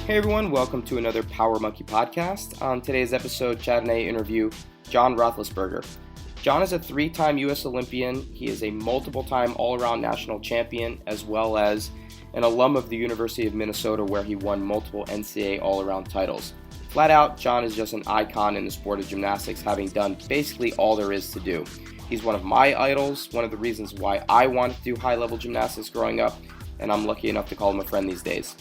Hey everyone, welcome to another Power Monkey podcast. On today's episode, Chad and I interview John Roethlisberger. John is a three-time U.S. Olympian. He is a multiple-time all-around national champion, as well as an alum of the University of Minnesota, where he won multiple NCAA all-around titles. Flat out, John is just an icon in the sport of gymnastics, having done basically all there is to do. He's one of my idols, one of the reasons why I wanted to do high-level gymnastics growing up, and I'm lucky enough to call him a friend these days.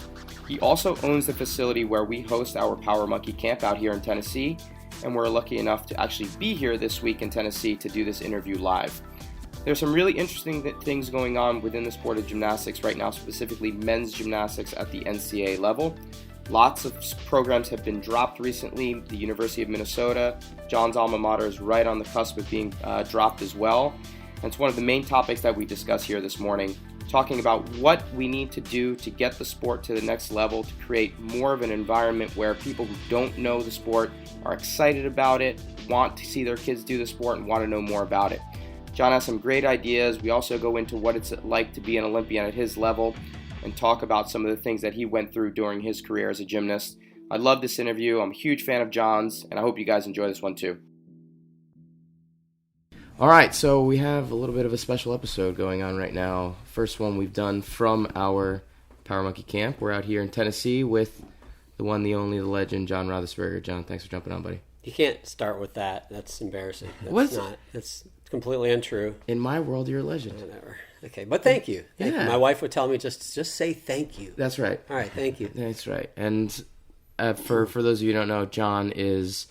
He also owns the facility where we host our Power Monkey camp out here in Tennessee, and we're lucky enough to actually be here this week in Tennessee to do this interview live. There's some really interesting things going on within the sport of gymnastics right now, specifically men's gymnastics at the NCAA level. Lots of programs have been dropped recently. The University of Minnesota, John's alma mater, is right on the cusp of being dropped as well. And it's one of the main topics that we discuss here this morning, talking about what we need to do to get the sport to the next level, to create more of an environment where people who don't know the sport are excited about it, want to see their kids do the sport, and want to know more about it. John has some great ideas. We also go into what it's like to be an Olympian at his level and talk about some of the things that he went through during his career as a gymnast. I love this interview. I'm a huge fan of John's, and I hope you guys enjoy this one too. All right, so we have a little bit of a special episode going on right now. First one we've done from our Power Monkey camp. We're out here in Tennessee with the one, the only, the legend, John Roethlisberger. John, thanks for jumping on, buddy. You can't start with that. That's embarrassing. That's completely untrue. In my world, you're a legend. Whatever. Okay, but thank you. Thank you. My wife would tell me just say thank you. That's right. All right, thank you. That's right. And for those of you who don't know, John is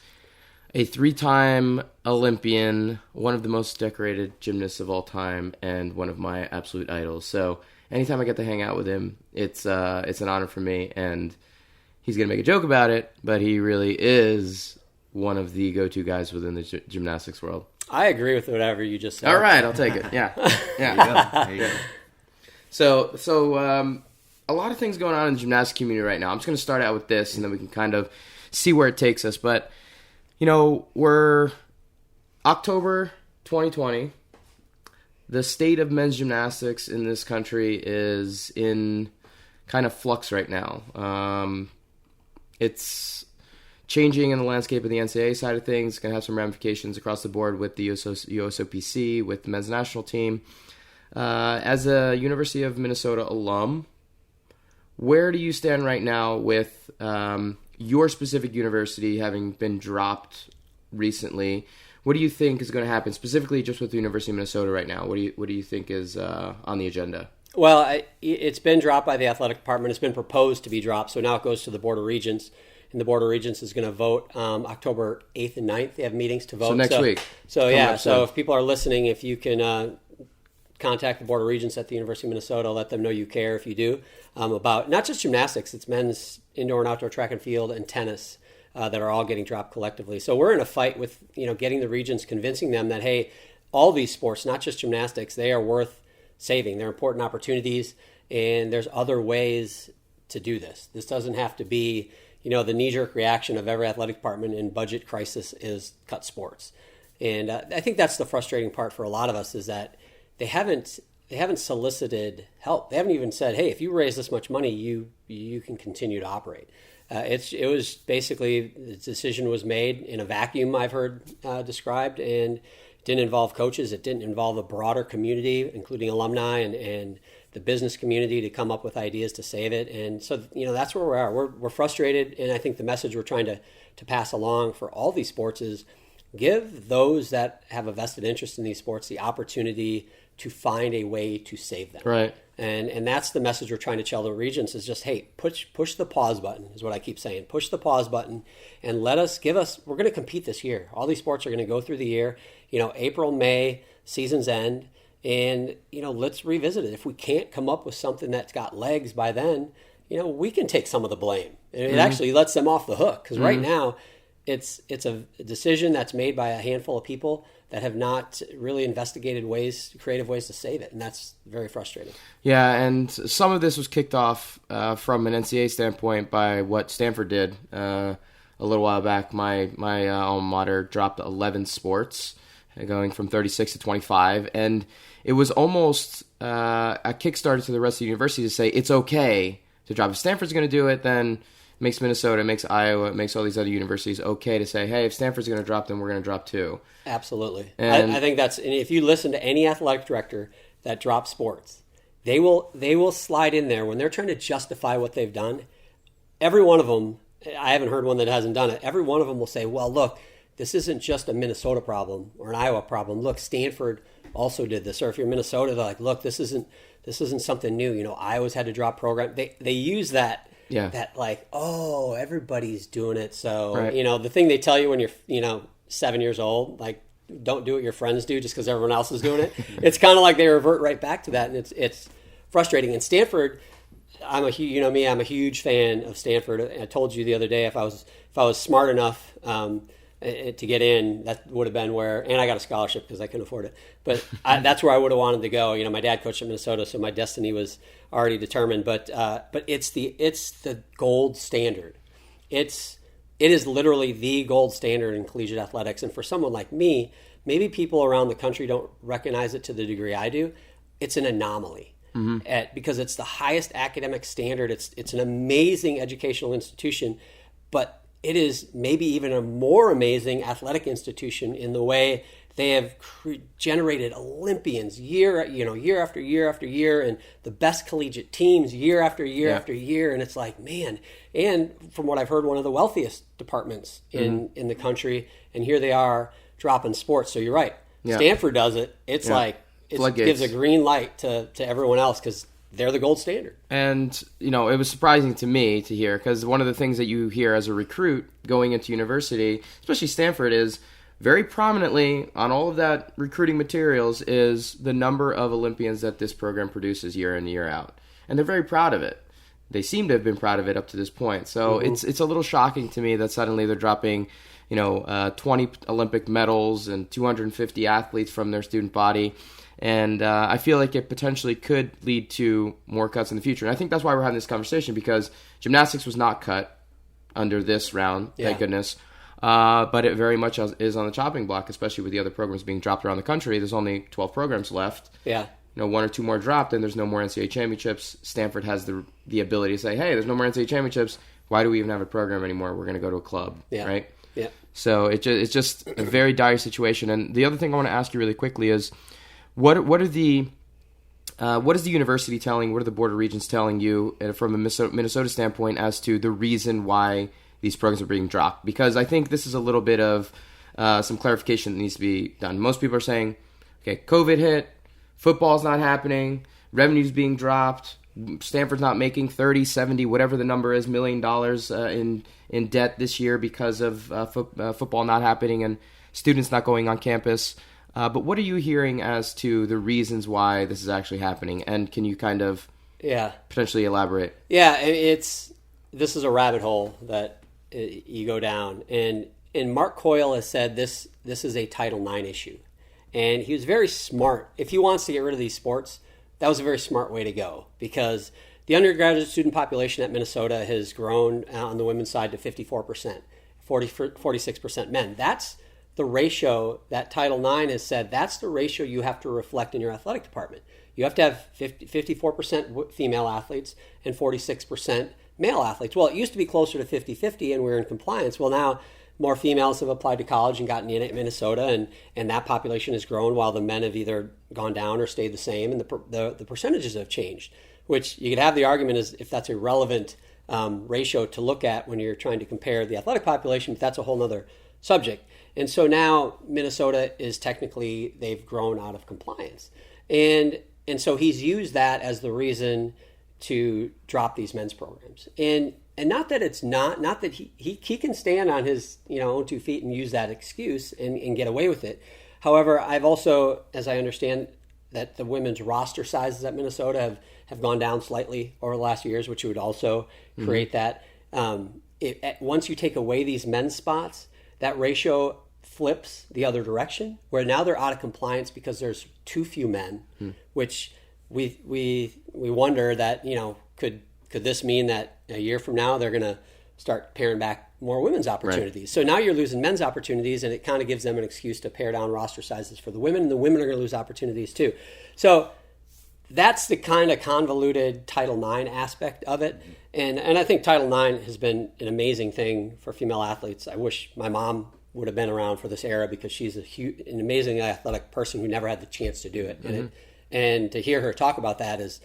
a three-time Olympian, one of the most decorated gymnasts of all time, and one of my absolute idols. So anytime I get to hang out with him, it's an honor for me. And he's going to make a joke about it, but he really is one of the go-to guys within the gymnastics world. I agree with whatever you just said. All right, I'll take it. Yeah. There you go. So a lot of things going on in the gymnastics community right now. I'm just going to start out with this, and then we can kind of see where it takes us. But you know, we're October 2020. The state of men's gymnastics in this country is in kind of flux right now. It's changing in the landscape of the NCAA side of things. It's going to have some ramifications across the board with the USOPC, with the men's national team. As a University of Minnesota alum, where do you stand right now with your specific university having been dropped recently? What do you think is going to happen specifically just with the University of Minnesota right now? What do you think is on the agenda? Well, it's been dropped by the athletic department. It's been proposed to be dropped, so now it goes to the Board of Regents, and the Board of Regents is going to vote October 8th and 9th. They have meetings to vote. So next week. So yeah, so if people are listening, if you can contact the Board of Regents at the University of Minnesota, let them know you care if you do, about not just gymnastics, it's men's indoor and outdoor track and field and tennis that are all getting dropped collectively. So we're in a fight with, getting the Regents, convincing them that, hey, all these sports, not just gymnastics, they are worth saving. They're important opportunities, and there's other ways to do this. This doesn't have to be, the knee-jerk reaction of every athletic department in budget crisis is cut sports. And I think that's the frustrating part for a lot of us, is that they haven't solicited help. They haven't even said, hey, if you raise this much money, you can continue to operate. It was basically, the decision was made in a vacuum, I've heard described, and it didn't involve coaches. It didn't involve a broader community, including alumni and the business community, to come up with ideas to save it. And so, that's where we are. We're frustrated, and I think the message we're trying to pass along for all these sports is give those that have a vested interest in these sports the opportunity to find a way to save them. Right. And that's the message we're trying to tell the Regents, is just, hey, push the pause button, is what I keep saying. Push the pause button and we're going to compete this year. All these sports are going to go through the year, April, May, seasons end, and, let's revisit it. If we can't come up with something that's got legs by then, we can take some of the blame. And it actually lets them off the hook, because right now it's a decision that's made by a handful of people that have not really investigated creative ways to save it, and that's very frustrating. Yeah, and some of this was kicked off from an NCAA standpoint by what Stanford did a little while back. My alma mater dropped 11 sports, going from 36 to 25, and it was almost a kickstarter to the rest of the university to say it's okay to drop. If Stanford's going to do it, then makes Minnesota, makes Iowa, makes all these other universities okay to say, hey, if Stanford's going to drop them, we're going to drop too. Absolutely. And I think and if you listen to any athletic director that drops sports, they will slide in there when they're trying to justify what they've done. Every one of them, I haven't heard one that hasn't done it. Every one of them will say, well, look, this isn't just a Minnesota problem or an Iowa problem. Look, Stanford also did this. Or if you're Minnesota, they're like, look, this isn't something new. Iowa's had to drop program. They use that. Yeah. That like, oh, everybody's doing it. So, right. The thing they tell you when you're, 7 years old, like, don't do what your friends do just because everyone else is doing it. It's kind of like they revert right back to that. And it's frustrating. And Stanford, I'm a huge fan of Stanford. I told you the other day, if I was smart enough to get in, that would have been where, and I got a scholarship because I couldn't afford it. But that's where I would have wanted to go. My dad coached at Minnesota, so my destiny was already determined. But it's the gold standard. It is literally the gold standard in collegiate athletics. And for someone like me, maybe people around the country don't recognize it to the degree I do. It's an anomaly because it's the highest academic standard. It's an amazing educational institution, but it is maybe even a more amazing athletic institution in the way they have generated Olympians year after year after year, and the best collegiate teams year after year after year. And it's like, man, and from what I've heard, one of the wealthiest departments in the country, and here they are dropping sports. So you're right. Yeah. Stanford does it. It's like, it gives a green light to everyone else because they're the gold standard. And, it was surprising to me to hear, because one of the things that you hear as a recruit going into university, especially Stanford, is very prominently on all of that recruiting materials is the number of Olympians that this program produces year in, year out. And they're very proud of it. They seem to have been proud of it up to this point. So it's a little shocking to me that suddenly they're dropping, 20 Olympic medals and 250 athletes from their student body. And I feel like it potentially could lead to more cuts in the future. And I think that's why we're having this conversation, because gymnastics was not cut under this round, thank goodness. But it very much is on the chopping block, especially with the other programs being dropped around the country. There's only 12 programs left. Yeah. One or two more dropped, and there's no more NCAA championships. Stanford has the ability to say, hey, there's no more NCAA championships. Why do we even have a program anymore? We're going to go to a club, right? Yeah. So it's just a very dire situation. And the other thing I want to ask you really quickly is, what is the university telling? What are the Board of Regents telling you from a Minnesota standpoint as to the reason why these programs are being dropped? Because I think this is a little bit of some clarification that needs to be done. Most people are saying, okay, COVID hit, football's not happening, revenue's being dropped, Stanford's not making 30, 70, whatever the number is, $1 million in debt this year because of football not happening and students not going on campus. But what are you hearing as to the reasons why this is actually happening? And can you kind of potentially elaborate? Yeah, this is a rabbit hole that you go down. And Mark Coyle has said this is a Title IX issue. And he was very smart. If he wants to get rid of these sports, that was a very smart way to go, because the undergraduate student population at Minnesota has grown on the women's side to 54%, 46% men. That's the ratio that Title IX has said, that's the ratio you have to reflect in your athletic department. You have to have 54% female athletes and 46% male athletes. Well, it used to be closer to 50-50 and we're in compliance. Well, now more females have applied to college and gotten in at Minnesota, and that population has grown while the men have either gone down or stayed the same, and the percentages have changed, which you could have the argument as if that's a relevant ratio to look at when you're trying to compare the athletic population, but that's a whole other subject. And so now Minnesota is technically, they've grown out of compliance. And so he's used that as the reason to drop these men's programs. And not that it's not that he can stand on his own 2 feet and use that excuse and get away with it. However, I've also, as I understand, that the women's roster sizes at Minnesota have gone down slightly over the last years, which would also create that. Once you take away these men's spots, that ratio flips the other direction, where now they're out of compliance because there's too few men, which we wonder that, could this mean that a year from now they're going to start paring back more women's opportunities? Right. So now you're losing men's opportunities, and it kind of gives them an excuse to pare down roster sizes for the women, and the women are going to lose opportunities too. So that's the kind of convoluted Title IX aspect of it. And I think Title IX has been an amazing thing for female athletes. I wish my mom would have been around for this era because she's an amazingly athletic person who never had the chance to do it. And to hear her talk about that is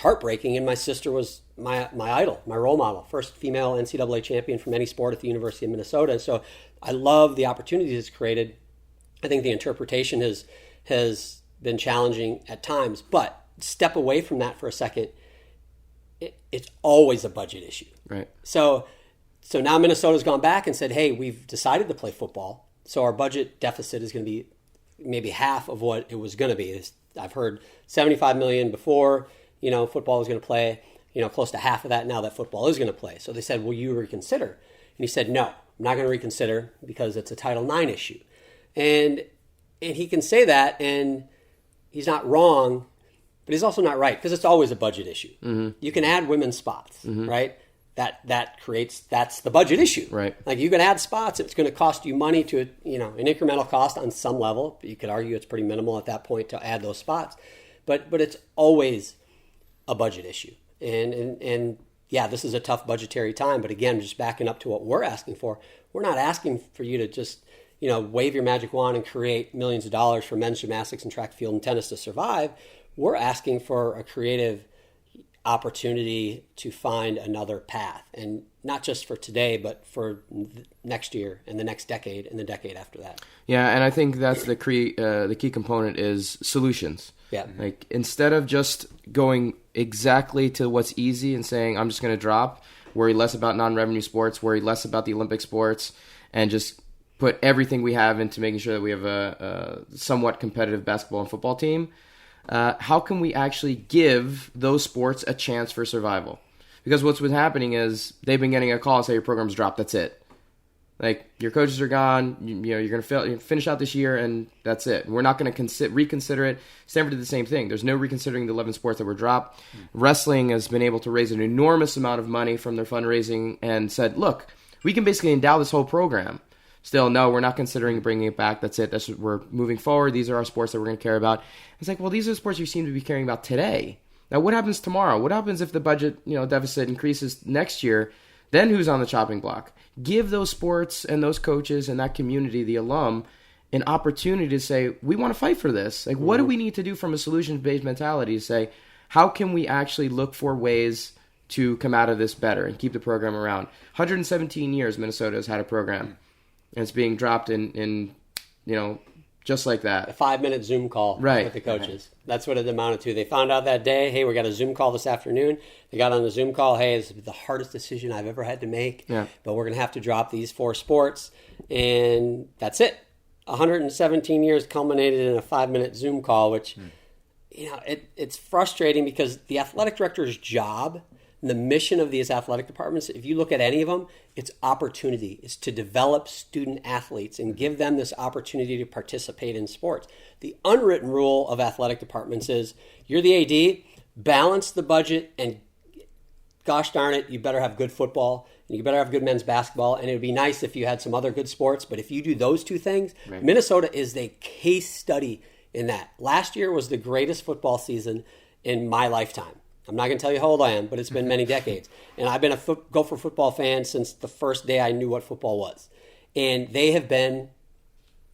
heartbreaking. And my sister was my idol, my role model, first female NCAA champion from any sport at the University of Minnesota. So I love the opportunities it's created. I think the interpretation has been challenging at times, but step away from that for a second. It's always a budget issue. Right. So now Minnesota's gone back and said, hey, we've decided to play football. So our budget deficit is going to be maybe half of what it was going to be. I've heard $75 million before, football was going to play, close to half of that now that football is going to play. So they said, will you reconsider? And he said, no, I'm not going to reconsider because it's a Title IX issue. And he can say that, and he's not wrong, but he's also not right because it's always a budget issue. Mm-hmm. You can add women's spots, right? That's the budget issue. Right. Like you can add spots, it's going to cost you money to, an incremental cost on some level. You could argue it's pretty minimal at that point to add those spots, but it's always a budget issue. And yeah, this is a tough budgetary time, but again, just backing up to what we're asking for, we're not asking for you to just, wave your magic wand and create millions of dollars for men's gymnastics and track, field, and tennis to survive. We're asking for a creative opportunity to find another path, and not just for today, but for next year and the next decade and the decade after that. Yeah, and I think that's the key component is solutions. Yeah. Like instead of just going exactly to what's easy and saying, I'm just going to drop, worry less about non-revenue sports, worry less about the Olympic sports, and just put everything we have into making sure that we have a somewhat competitive basketball and football team. How can we actually give those sports a chance for survival? Because what's been happening is they've been getting a call and say your program's dropped. That's it. Like your coaches are gone. You're going to finish out this year, and that's it. We're not going to reconsider it. Stanford did the same thing. There's no reconsidering the 11 sports that were dropped. Wrestling has been able to raise an enormous amount of money from their fundraising and said, look, we can basically endow this whole program. Still, no, we're not considering bringing it back. That's it. We're moving forward. These are our sports that we're going to care about. It's like, well, these are the sports you seem to be caring about today. Now, what happens tomorrow? What happens if the budget, deficit increases next year? Then who's on the chopping block? Give those sports and those coaches and that community, the alum, an opportunity to say, we want to fight for this. Like, what do we need to do from a solutions-based mentality to say, how can we actually look for ways to come out of this better and keep the program around? 117 years Minnesota has had a program. And it's being dropped in just like that. A 5-minute Zoom call with the coaches. Right. That's what it amounted to. They found out that day, hey, we got a Zoom call this afternoon. They got on the Zoom call, hey, it's the hardest decision I've ever had to make. Yeah. But we're going to have to drop these 4 sports. And that's it. 117 years culminated in a 5-minute Zoom call, which, it's frustrating because the athletic director's job, the mission of these athletic departments, if you look at any of them, it's opportunity. It's to develop student athletes and give them this opportunity to participate in sports. The unwritten rule of athletic departments is you're the AD, balance the budget, and gosh darn it, you better have good football and you better have good men's basketball. And it would be nice if you had some other good sports. But if you do those 2 things, right. Minnesota is a case study in that. Last year was the greatest football season in my lifetime. I'm not going to tell you how old I am, but it's been many decades. And I've been a Gopher football fan since the first day I knew what football was. And they have been,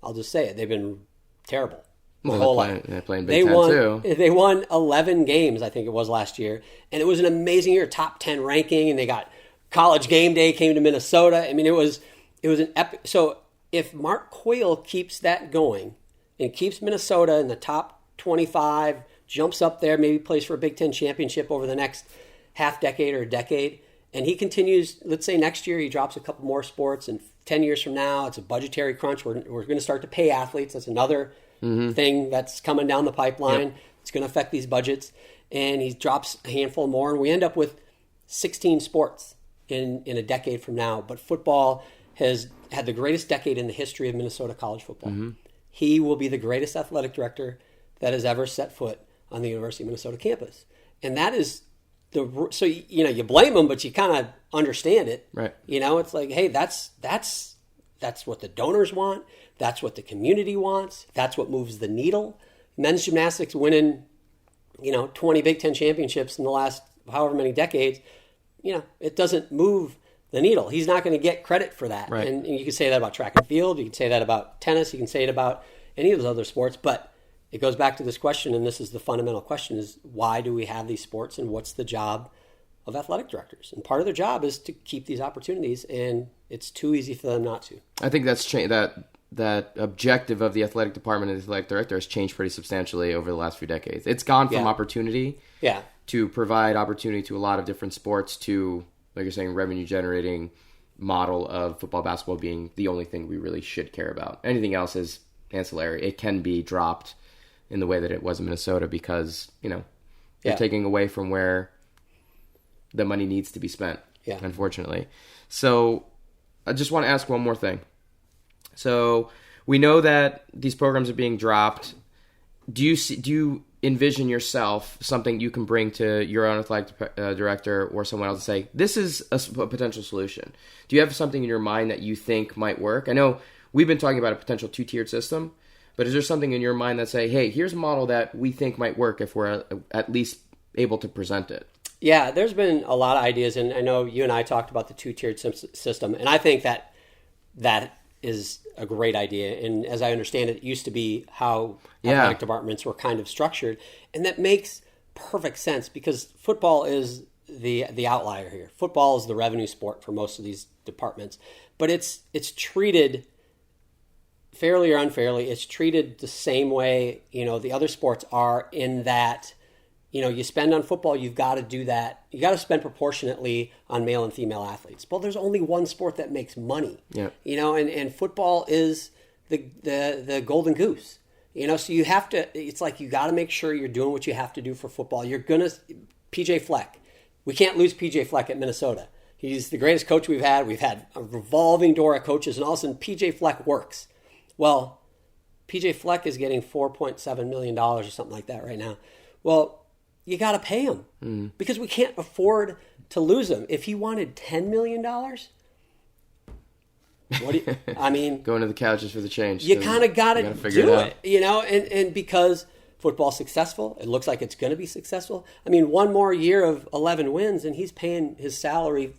I'll just say it, they've been terrible. They're playing Big Ten too. They won 11 games, I think it was last year. And it was an amazing year, top 10 ranking. And they got College Game Day came to Minnesota. I mean, it was an epic. So if Mark Quayle keeps that going and keeps Minnesota in the top 25, jumps up there, maybe plays for a Big Ten championship over the next half decade or a decade, and he continues, let's say next year he drops a couple more sports, and 10 years from now it's a budgetary crunch. We're going to start to pay athletes. That's another thing that's coming down the pipeline. Yep. It's going to affect these budgets, and he drops a handful more, and we end up with 16 sports in a decade from now. But football has had the greatest decade in the history of Minnesota college football. Mm-hmm. He will be the greatest athletic director that has ever set foot on the University of Minnesota campus. And that is so you blame him, but you kind of understand it. Right. It's like, hey, that's what the donors want. That's what the community wants. That's what moves the needle. Men's gymnastics winning 20 Big Ten championships in the last however many decades, it doesn't move the needle. He's not going to get credit for that. Right. And you can say that about track and field. You can say that about tennis. You can say it about any of those other sports. But it goes back to this question, and this is the fundamental question, is why do we have these sports, and what's the job of athletic directors? And part of their job is to keep these opportunities, and it's too easy for them not to. I think that's that objective of the athletic department and the athletic director has changed pretty substantially over the last few decades. It's gone from opportunity to provide opportunity to a lot of different sports to, like you're saying, revenue-generating model of football, basketball being the only thing we really should care about. Anything else is ancillary. It can be dropped in the way that it was in Minnesota because, you're taking away from where the money needs to be spent, unfortunately. So I just want to ask one more thing. So we know that these programs are being dropped. Do you envision yourself something you can bring to your own athletic director or someone else and say, this is a potential solution? Do you have something in your mind that you think might work? I know we've been talking about a potential 2-tiered system, but is there something in your mind that say, hey, here's a model that we think might work if we're at least able to present it? Yeah, there's been a lot of ideas, and I know you and I talked about the 2-tiered system, and I think that is a great idea. And as I understand it, it used to be how athletic departments were kind of structured, and that makes perfect sense because football is the outlier here. Football is the revenue sport for most of these departments, but it's treated fairly or unfairly. It's treated the same way the other sports are, in that you spend on football, you've got to do that. You got to spend proportionately on male and female athletes. Well, there's only one sport that makes money. Yeah. And football is the golden goose. So you have to. It's like you got to make sure you're doing what you have to do for football. You're gonna PJ Fleck. We can't lose PJ Fleck at Minnesota. He's the greatest coach we've had. We've had a revolving door of coaches, and all of a sudden PJ Fleck works. Well, PJ Fleck is getting $4.7 million or something like that right now. Well, you got to pay him because we can't afford to lose him. If he wanted $10 million, going to the couches for the change. You kind of got to do it, and because football's successful, it looks like it's going to be successful. One more year of 11 wins, and he's paying his salary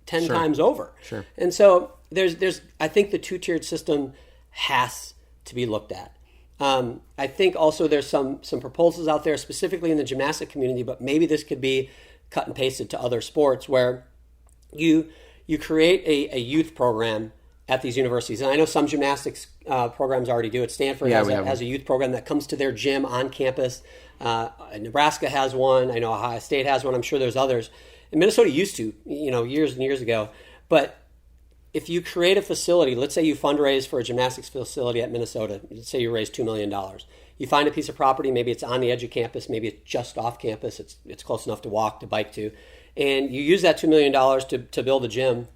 10 times over. Sure. And so there's I think the 2-tiered system has to be looked at. I think also there's some proposals out there specifically in the gymnastic community, but maybe this could be cut and pasted to other sports where you create a youth program at these universities. And I know some gymnastics programs already do it. Stanford has a youth program that comes to their gym on campus. Nebraska has one. I know Ohio State has one. I'm sure there's others. And Minnesota used to, years and years ago. But if you create a facility, let's say you fundraise for a gymnastics facility at Minnesota, let's say you raise $2 million. You find a piece of property, maybe it's on the edge of campus, maybe it's just off campus, it's close enough to walk, to bike to, and you use that $2 million to build a gym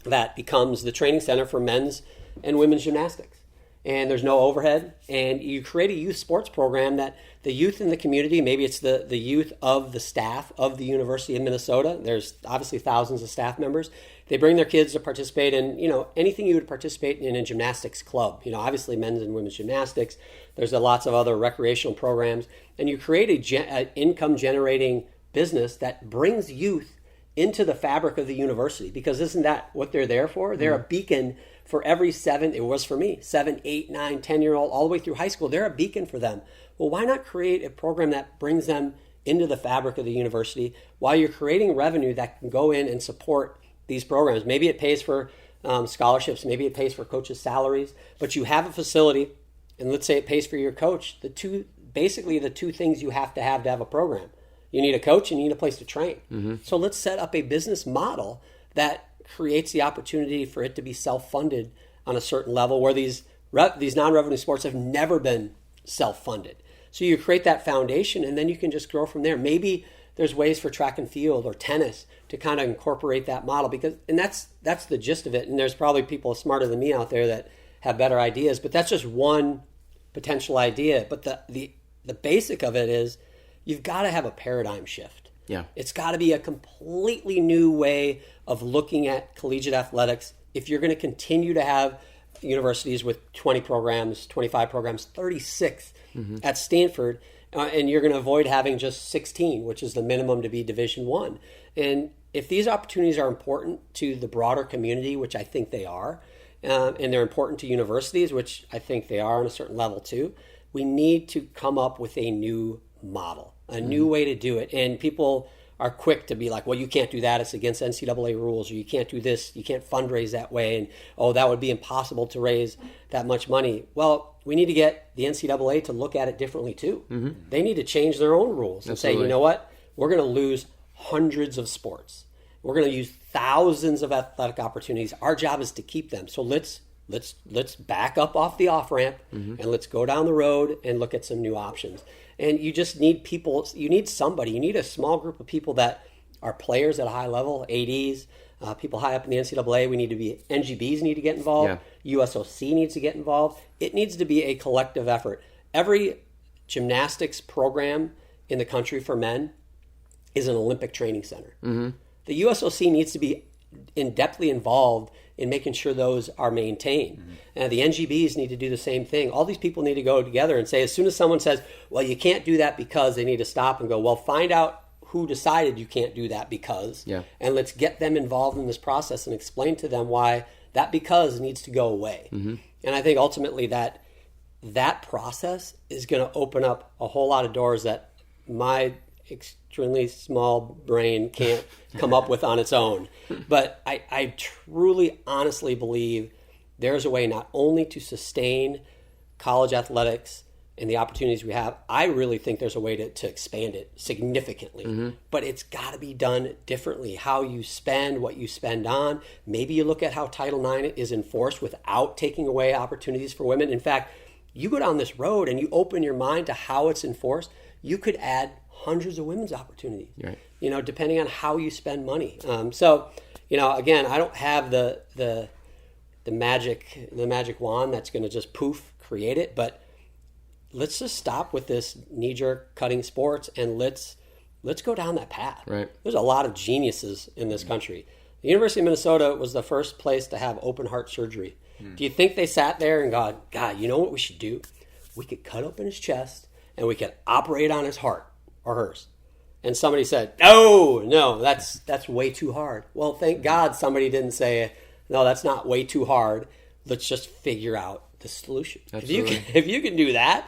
that becomes the training center for men's and women's gymnastics. And there's no overhead, and you create a youth sports program that the youth in the community, maybe it's the youth of the staff of the University of Minnesota, there's obviously thousands of staff members, they bring their kids to participate in, anything you would participate in a gymnastics club. Obviously men's and women's gymnastics. There's lots of other recreational programs. And you create an income-generating business that brings youth into the fabric of the university. Because isn't that what they're there for? They're a beacon for every 7, 8, 9, 10-year-old, all the way through high school. They're a beacon for them. Well, why not create a program that brings them into the fabric of the university while you're creating revenue that can go in and support these programs? Maybe it pays for scholarships, maybe it pays for coaches' salaries, but you have a facility, and let's say it pays for your coach. The two things you have to have a program. You need a coach and you need a place to train. Mm-hmm. So let's set up a business model that creates the opportunity for it to be self-funded on a certain level where these non-revenue sports have never been self-funded. So you create that foundation and then you can just grow from there. Maybe there's ways for track and field or tennis to kind of incorporate that model and that's the gist of it. And there's probably people smarter than me out there that have better ideas, but that's just one potential idea. But the basic of it is you've got to have a paradigm shift. Yeah. It's got to be a completely new way of looking at collegiate athletics. If you're going to continue to have universities with 20 programs, 25 programs, 36 at Stanford, and you're going to avoid having just 16, which is the minimum to be Division I. And if these opportunities are important to the broader community, which I think they are, and they're important to universities, which I think they are on a certain level too, we need to come up with a new model, a new way to do it. And people are quick to be like, well, you can't do that. It's against NCAA rules. Or you can't do this. You can't fundraise that way. And, oh, that would be impossible to raise that much money. Well, we need to get the NCAA to look at it differently too. They need to change their own rules and say, you know what? We're going to lose hundreds of sports. We're going to use thousands of athletic opportunities. Our job is to keep them. So let's back up off the off-ramp and let's go down the road and look at some new options. And you just need people, you need a small group of people that are players at a high level, ADs, people high up in the NCAA. NGBs need to get involved. Yeah. USOC needs to get involved. It needs to be a collective effort. Every gymnastics program in the country for men is an Olympic training center. The USOC needs to be in-depthly involved in making sure those are maintained. The NGBs need to do the same thing. All these people need to go together and say, as soon as someone says, well, you can't do that because, they need to stop and go, well, find out who decided you can't do that because, and let's get them involved in this process and explain to them why that because needs to go away. And I think ultimately that process is going to open up a whole lot of doors that my extremely small brain can't come up with on its own. But I truly, honestly believe there's a way not only to sustain college athletics and the opportunities we have, I really think there's a way to expand it significantly. But it's got to be done differently. How you spend, what you spend on. Maybe you look at how Title IX is enforced without taking away opportunities for women. In fact, you go down this road and you open your mind to how it's enforced, you could add hundreds of women's opportunities, depending on how you spend money. Again, I don't have the magic wand that's going to just poof create it, but let's just stop with this knee-jerk cutting sports and let's go down that path. There's a lot of geniuses in this country. The University of Minnesota was the first place to have open heart surgery. Do you think they sat there and God, you know what we should do? We could cut open his chest and we could operate on his heart or hers. And somebody said, no, that's way too hard. Well, thank God somebody didn't say, no, that's not way too hard. Let's just figure out the solution. If you can do that,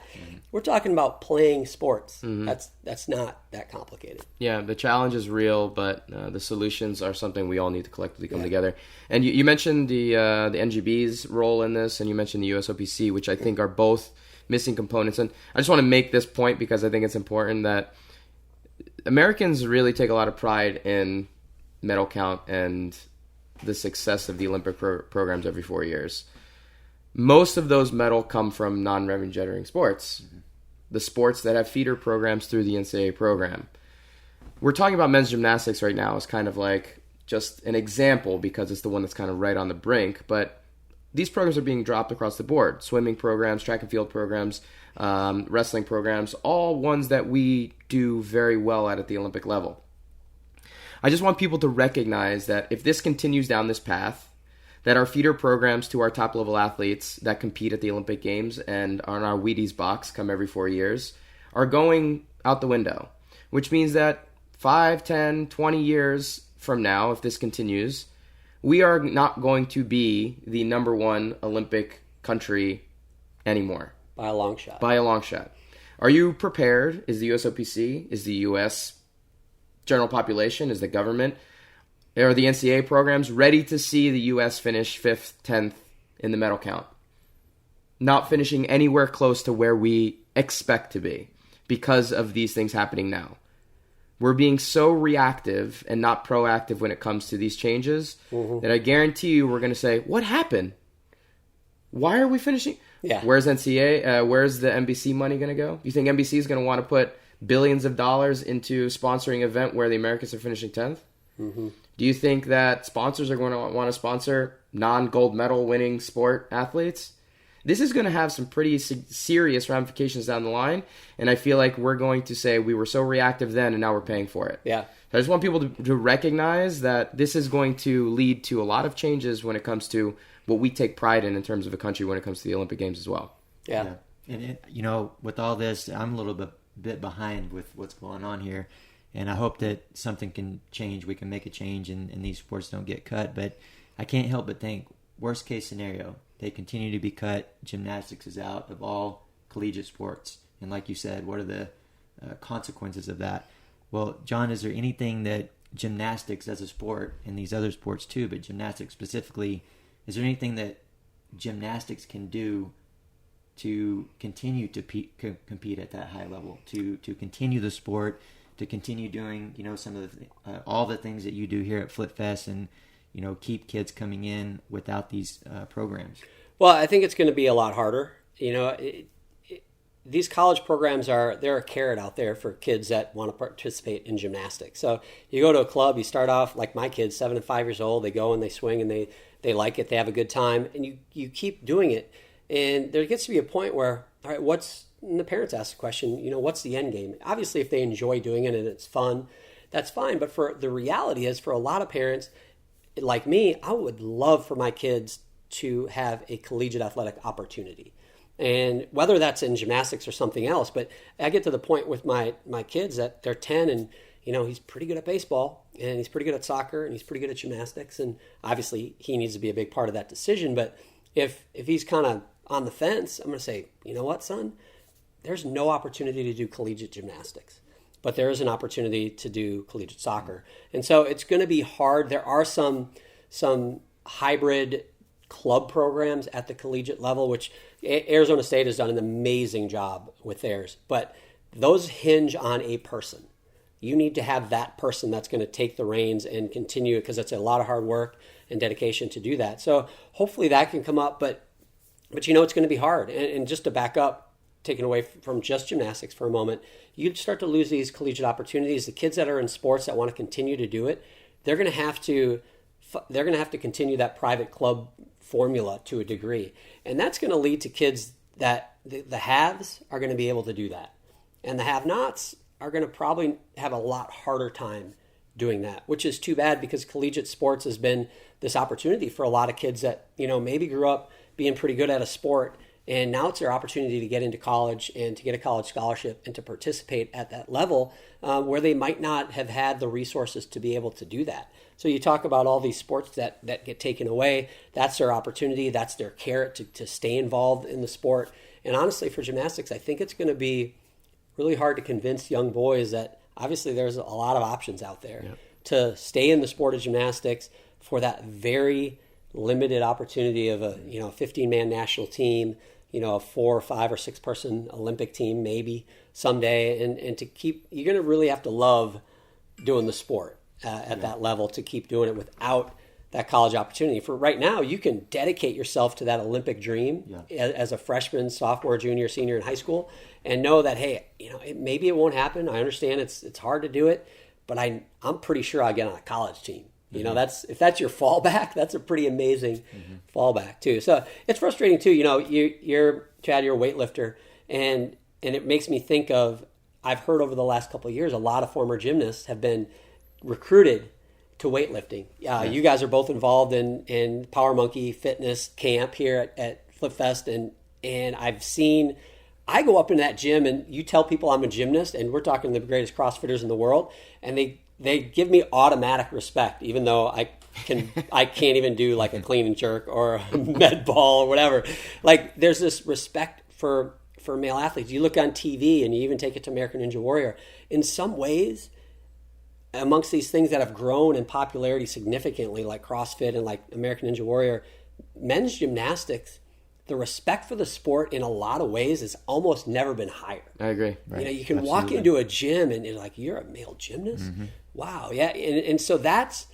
we're talking about playing sports. That's not that complicated. Yeah, the challenge is real, but the solutions are something we all need to collectively come together. And you mentioned the NGB's role in this, and you mentioned the USOPC, which I think are both missing components. And I just want to make this point because I think it's important that Americans really take a lot of pride in medal count and the success of the Olympic programs every 4 years. Most of those medals come from non-revenue generating sports, the sports that have feeder programs through the NCAA program. We're talking about men's gymnastics right now as kind of like just an example because it's the one that's kind of right on the brink, but these programs are being dropped across the board. Swimming programs, track and field programs, wrestling programs, all ones that we do very well at the Olympic level. I just want people to recognize that if this continues down this path, that our feeder programs to our top level athletes that compete at the Olympic Games and are in our Wheaties box come every 4 years are going out the window, which means that 5, 10, 20 years from now, if this continues, we are not going to be the number one Olympic country anymore. By a long shot. By a long shot. Are you prepared? Is the USOPC, is the U.S. general population, is the government, are the NCAA programs ready to see the U.S. finish 5th, 10th in the medal count? Not finishing anywhere close to where we expect to be because of these things happening now. We're being so reactive and not proactive when it comes to these changes that I guarantee you we're going to say, what happened? Why are we finishing? Yeah. Where's NCAA? Where's the NBC money going to go? You think NBC is going to want to put billions of dollars into sponsoring an event where the Americans are finishing 10th? Do you think that sponsors are going to want to sponsor non-gold medal winning sport athletes? This is going to have some pretty serious ramifications down the line, and I feel like we're going to say we were so reactive then and now we're paying for it. Yeah. So I just want people to recognize that this is going to lead to a lot of changes when it comes to what we take pride in terms of a country when it comes to the Olympic Games as well. Yeah. And with all this, I'm a little bit bit behind with what's going on here. And I hope that something can change. We can make a change and these sports don't get cut. But I can't help but think, worst case scenario, they continue to be cut. Gymnastics is out of all collegiate sports. And like you said, what are the consequences of that? Well, John, is there anything that gymnastics as a sport, and these other sports too, but gymnastics specifically, is there anything that gymnastics can do to continue to compete at that high level, to continue the sport, to continue doing, some of the all the things that you do here at Flip Fest, and keep kids coming in without these programs? Well, I think it's going to be a lot harder. These college programs they're a carrot out there for kids that want to participate in gymnastics. So you go to a club, you start off like my kids, 7 and 5 years old, they go and they swing and they like it, they have a good time, and you keep doing it. And there gets to be a point where, all right, and the parents ask the question, what's the end game? Obviously, if they enjoy doing it and it's fun, that's fine. But the reality is, for a lot of parents like me, I would love for my kids to have a collegiate athletic opportunity. And whether that's in gymnastics or something else, but I get to the point with my kids that they're 10 and, he's pretty good at baseball and he's pretty good at soccer and he's pretty good at gymnastics. And obviously he needs to be a big part of that decision. But if he's kind of on the fence, I'm going to say, you know what, son, there's no opportunity to do collegiate gymnastics, but there is an opportunity to do collegiate soccer. And so it's going to be hard. There are some hybrid club programs at the collegiate level, which Arizona State has done an amazing job with theirs, but those hinge on a person. You need to have that person that's going to take the reins and continue, because it's a lot of hard work and dedication to do that. So hopefully that can come up, but it's going to be hard. And just to back up, taken away from just gymnastics for a moment, you start to lose these collegiate opportunities. The kids that are in sports that want to continue to do it, they're going to have to continue that private club formula to a degree. And that's going to lead to kids that the haves are going to be able to do that. And the have-nots are going to probably have a lot harder time doing that, which is too bad, because collegiate sports has been this opportunity for a lot of kids that, maybe grew up being pretty good at a sport, and now it's their opportunity to get into college and to get a college scholarship and to participate at that level where they might not have had the resources to be able to do that. So you talk about all these sports that get taken away. That's their opportunity. That's their carrot to stay involved in the sport. And honestly, for gymnastics, I think it's going to be really hard to convince young boys that obviously there's a lot of options out there to stay in the sport of gymnastics for that very limited opportunity of a 15-man national team, a 4 or 5 or 6 person Olympic team maybe someday, and to keep, you're going to really have to love doing the sport at that level to keep doing it without that college opportunity. For right now, you can dedicate yourself to that Olympic dream as a freshman, sophomore, junior, senior in high school, and know that, hey, maybe it won't happen. I understand it's hard to do it, but I'm pretty sure I'll get on a college team. If that's your fallback, that's a pretty amazing fallback too. So it's frustrating too. You're Chad, you're a weightlifter, and it makes me think of, I've heard over the last couple of years, a lot of former gymnasts have been recruited to weightlifting. You guys are both involved in Power Monkey Fitness Camp here at Flip Fest, and I go up in that gym and you tell people I'm a gymnast, and we're talking the greatest CrossFitters in the world, and they give me automatic respect, even though I can't even do like a clean and jerk or a med ball or whatever. Like, there's this respect for male athletes. You look on TV and you even take it to American Ninja Warrior. In some ways, amongst these things that have grown in popularity significantly, like CrossFit and like American Ninja Warrior, men's gymnastics, the respect for the sport in a lot of ways has almost never been higher. I agree. Right. You can walk into a gym and you're like, you're a male gymnast? Mm-hmm. Wow. Yeah. And so that's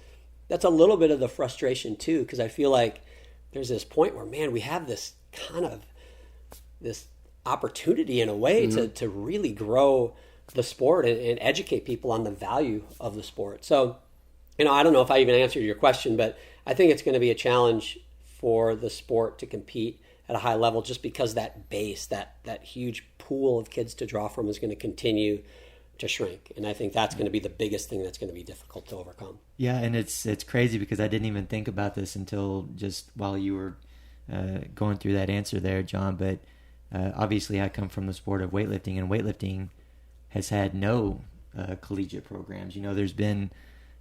a little bit of the frustration too, because I feel like there's this point where, man, we have this kind of this opportunity in a way to really grow the sport and educate people on the value of the sport. So, I don't know if I even answered your question, but I think it's going to be a challenge for the sport to compete at a high level, just because that base, that huge pool of kids to draw from is going to continue to shrink. And I think that's going to be the biggest thing that's going to be difficult to overcome. Yeah, and it's crazy because I didn't even think about this until just while you were going through that answer there, John. But obviously I come from the sport of weightlifting, and weightlifting, has had no collegiate programs. You know, there's been,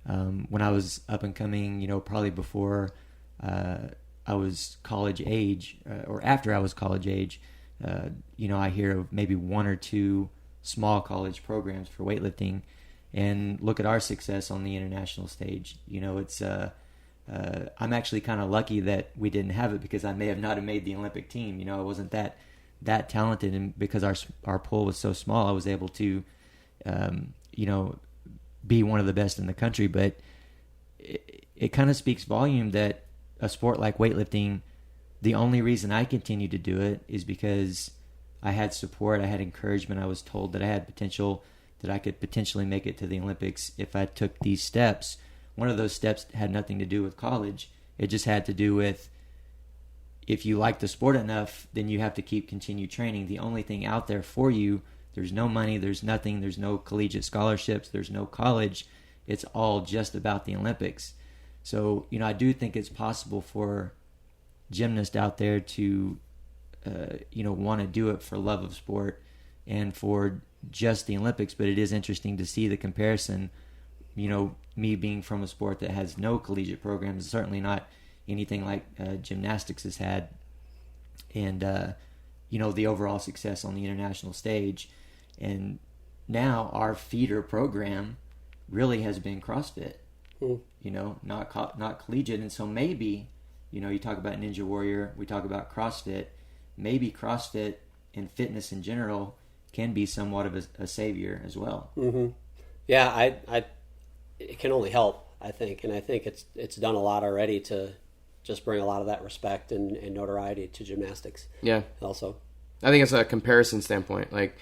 when I was up and coming, you know, probably before I was college age, or after I was college age, you know, I hear of maybe one or two small college programs for weightlifting, and look at our success on the international stage. You know, it's I'm actually kind of lucky that we didn't have it, because I may have not have made the Olympic team. You know, I wasn't that talented, and because our pool was so small, I was able to, you know, be one of the best in the country. But it kind of speaks volume that a sport like weightlifting, the only reason I continue to do it is because I had support, I had encouragement, I was told that I had potential, that I could potentially make it to the Olympics if I took these steps. One of those steps had nothing to do with college. It just had to do with, if you like the sport enough, then you have to continue training. The only thing out there for you, there's no money, there's nothing, there's no collegiate scholarships, there's no college. It's all just about the Olympics. So, you know, I do think it's possible for gymnasts out there to, you know, want to do it for love of sport and for just the Olympics. But it is interesting to see the comparison. You know, me being from a sport that has no collegiate programs, certainly not anything like gymnastics has had, and you know, the overall success on the international stage. And now our feeder program really has been CrossFit. You know, not collegiate. And so maybe, you know, you talk about Ninja Warrior, we talk about CrossFit. Maybe CrossFit and fitness in general can be somewhat of a savior as well. Mm-hmm. Yeah, it can only help, I think, and I think it's done a lot already to just bring a lot of that respect and notoriety to gymnastics. Yeah. Also, I think it's a comparison standpoint. Like,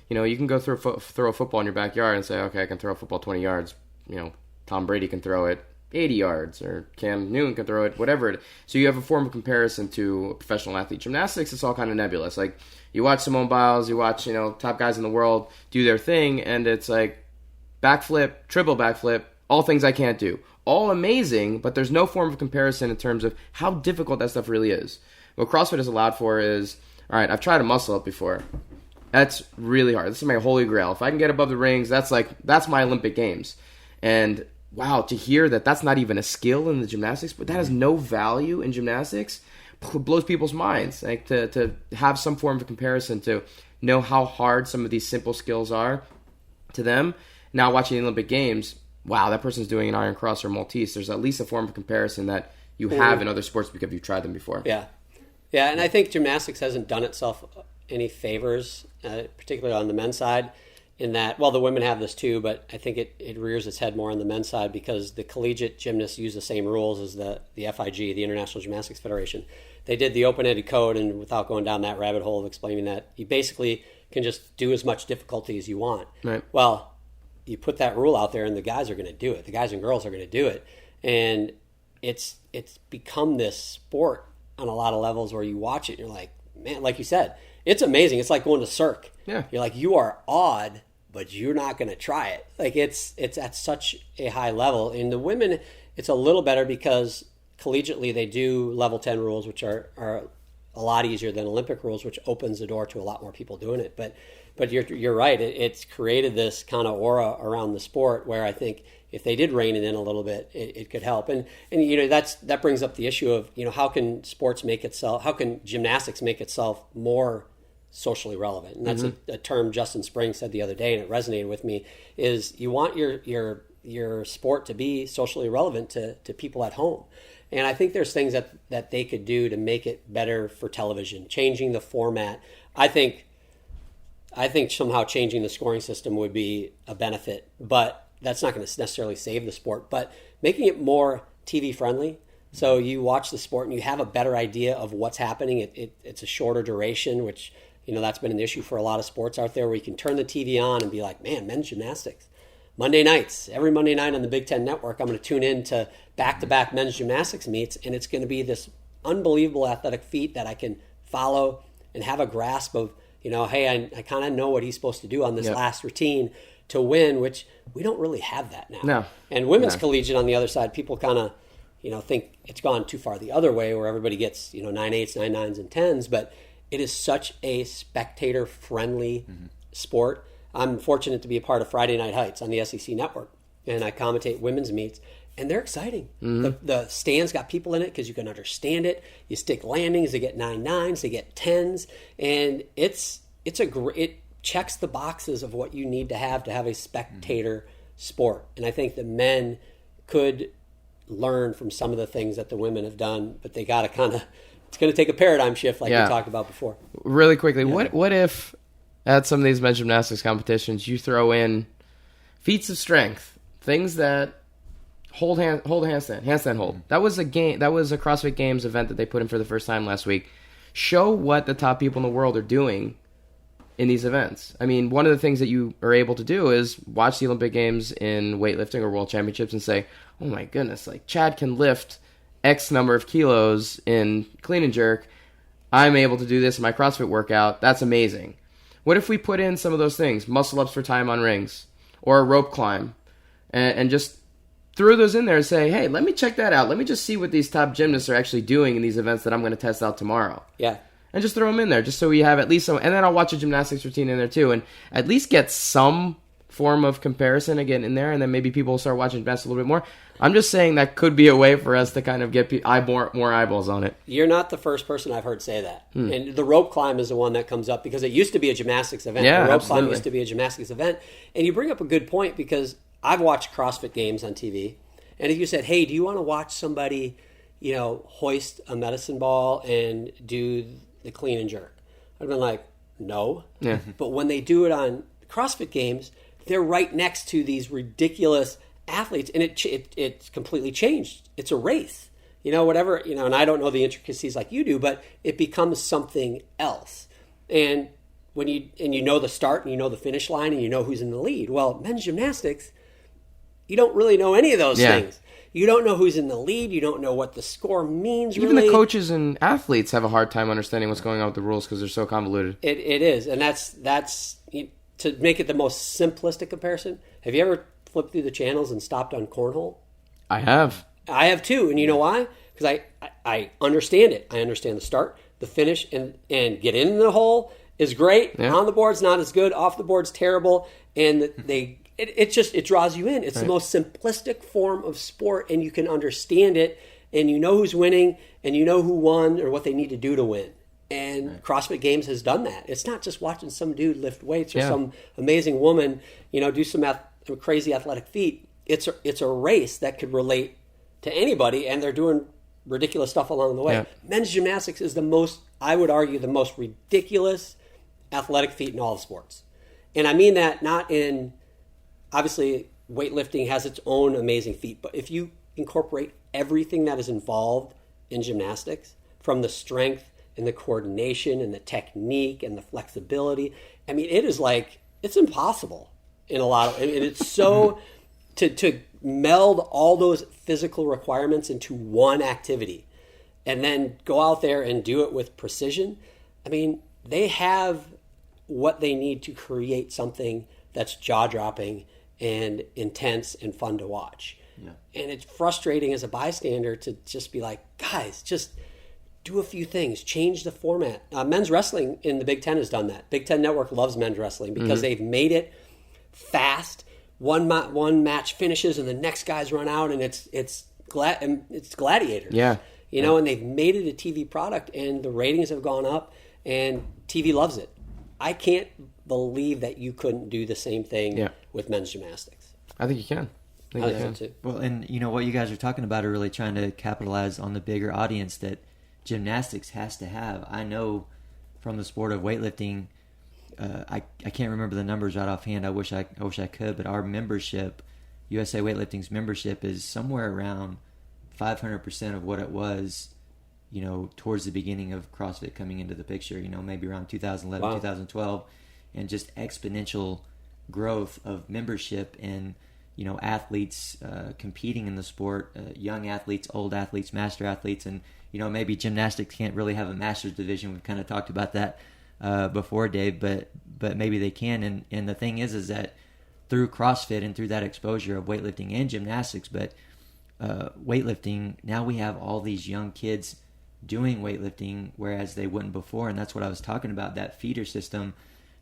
you know, you can go throw a football in your backyard and say, okay, I can throw a football 20 yards. You know, Tom Brady can throw it 80 yards, or Cam Newton can throw it, whatever it is. So you have a form of comparison to a professional athlete. Gymnastics, it's all kind of nebulous. Like, you watch Simone Biles, you watch, you know, top guys in the world do their thing, and it's like backflip, triple backflip, all things I can't do. All amazing, but there's no form of comparison in terms of how difficult that stuff really is. What CrossFit is allowed for is, all right, I've tried a muscle up before. That's really hard. This is my holy grail. If I can get above the rings, that's my Olympic Games. And wow, to hear that that's not even a skill in the gymnastics, but that has no value in gymnastics, blows people's minds. Like, to have some form of comparison, to know how hard some of these simple skills are to them. Now watching the Olympic Games, wow, that person's doing an iron cross or Maltese. There's at least a form of comparison that you have in other sports because you've tried them before. Yeah, and I think gymnastics hasn't done itself any favors, particularly on the men's side, in that, well, the women have this too, but I think it rears its head more on the men's side because the collegiate gymnasts use the same rules as the FIG, the International Gymnastics Federation. They did the open-ended code, and without going down that rabbit hole of explaining that, you basically can just do as much difficulty as you want. Right. Well, you put that rule out there, and the guys are going to do it. The guys and girls are going to do it. And it's become this sport on a lot of levels where you watch it, and you're like, man, like you said, it's amazing. It's like going to Cirque. Yeah. You're like, you are awed, but you're not going to try it. Like, it's at such a high level. In the women, it's a little better because collegiately they do level 10 rules, which are a lot easier than Olympic rules, which opens the door to a lot more people doing it. But you're right. It's created this kind of aura around the sport where I think if they did rein it in a little bit, it could help. And you know, that brings up the issue of, you know, how can gymnastics make itself more socially relevant? And that's a term Justin Spring said the other day, and it resonated with me, is you want your sport to be socially relevant to people at home. And I think there's things that they could do to make it better for television, changing the format. I think somehow changing the scoring system would be a benefit, but that's not going to necessarily save the sport. But making it more TV friendly, so you watch the sport and you have a better idea of what's happening. It's a shorter duration, which, you know, that's been an issue for a lot of sports out there, where you can turn the TV on and be like, man, men's gymnastics. Monday nights, every Monday night on the Big Ten Network, I'm going to tune in to back-to-back men's gymnastics meets, and it's going to be this unbelievable athletic feat that I can follow and have a grasp of, you know, hey, I kind of know what he's supposed to do on this last routine to win, which we don't really have that now. No. And women's collegiate on the other side, people kind of, you know, think it's gone too far the other way, where everybody gets, you know, 9/8s, 9/9s, and 10s, but it is such a spectator-friendly sport. I'm fortunate to be a part of Friday Night Heights on the SEC network, and I commentate women's meets, and they're exciting. The stands got people in it because you can understand it. You stick landings, they get 9-9s, they get 10s, and it checks the boxes of what you need to have a spectator sport. And I think the men could learn from some of the things that the women have done, but they got to it's going to take a paradigm shift like we talked about before. Really quickly, what if at some of these men's gymnastics competitions you throw in feats of strength, things that hold handstand hold. That was a CrossFit Games event that they put in for the first time last week. Show what the top people in the world are doing in these events. I mean, one of the things that you are able to do is watch the Olympic Games in weightlifting or World Championships and say, oh my goodness, like Chad can lift X number of kilos in clean and jerk. I'm able to do this in my CrossFit workout. That's amazing. What if we put in some of those things, muscle ups for time on rings or a rope climb, and just throw those in there and say, hey, let me check that out. Let me just see what these top gymnasts are actually doing in these events that I'm going to test out tomorrow. Yeah. And just throw them in there just so we have at least some. And then I'll watch a gymnastics routine in there too and at least get some form of comparison again in there. And then maybe people will start watching gymnastics a little bit more. I'm just saying that could be a way for us to kind of get more eyeballs on it. You're not the first person I've heard say that. And the rope climb is the one that comes up because it used to be a gymnastics event. Yeah, the rope absolutely. climb used to be a gymnastics event. And you bring up a good point because I've watched CrossFit Games on TV. And if you said, hey, do you want to watch somebody, hoist a medicine ball and do the clean and jerk? I'd been like, no. Yeah. But when they do it on CrossFit Games, they're right next to these ridiculous athletes, and it's completely changed. It's a race, and I don't know the intricacies like you do, but it becomes something else. And when you know the start and you know the finish line and you know who's in the lead. Well, men's gymnastics, you don't really know any of those things. You don't know who's in the lead. You don't know what the score means. Even the coaches and athletes have a hard time understanding what's going on with the rules because they're so convoluted. It is, and that's to make it the most simplistic comparison. Have you ever flipped through the channels and stopped on cornhole? I have too, and you know why? Because I understand it. I understand the start, the finish, and get in the hole is great. Yeah. On the board's not as good. Off the board's terrible, and it draws you in. It's the most simplistic form of sport, and you can understand it, and you know who's winning, and you know who won or what they need to do to win. And CrossFit Games has done that. It's not just watching some dude lift weights or some amazing woman, do some crazy athletic feat. It's a race that could relate to anybody, and they're doing ridiculous stuff along the way. Yeah. Men's gymnastics is I would argue, the most ridiculous athletic feat in all of sports. And I mean that not in, obviously, weightlifting has its own amazing feat, but if you incorporate everything that is involved in gymnastics, from the strength and the coordination and the technique and the flexibility, I mean, it's impossible in a lot of, and it's so, to meld all those physical requirements into one activity and then go out there and do it with precision. I mean, they have what they need to create something that's jaw-dropping and intense and fun to watch. Yeah. And it's frustrating as a bystander to just be like, guys, just do a few things, change the format. Men's wrestling in the Big Ten has done that. Big Ten Network loves men's wrestling because they've made it fast. One match finishes and the next guys run out, and it's gladiators. Yeah. And they've made it a TV product, and the ratings have gone up, and TV loves it. I can't believe that you couldn't do the same thing with men's gymnastics. I think you can. I think so too. Well, and what you guys are talking about are really trying to capitalize on the bigger audience that gymnastics has to have. I know from the sport of weightlifting, I can't remember the numbers right offhand. I wish I could, but our membership, USA Weightlifting's membership, is somewhere around 500% of what it was, towards the beginning of CrossFit coming into the picture. Maybe around 2011, 2012, and just exponential growth of membership and athletes competing in the sport, young athletes, old athletes, master athletes, and maybe gymnastics can't really have a master's division. We've kind of talked about that before, Dave, but maybe they can. And the thing is that through CrossFit and through that exposure of weightlifting and gymnastics, but weightlifting, now we have all these young kids doing weightlifting, whereas they wouldn't before. And that's what I was talking about, that feeder system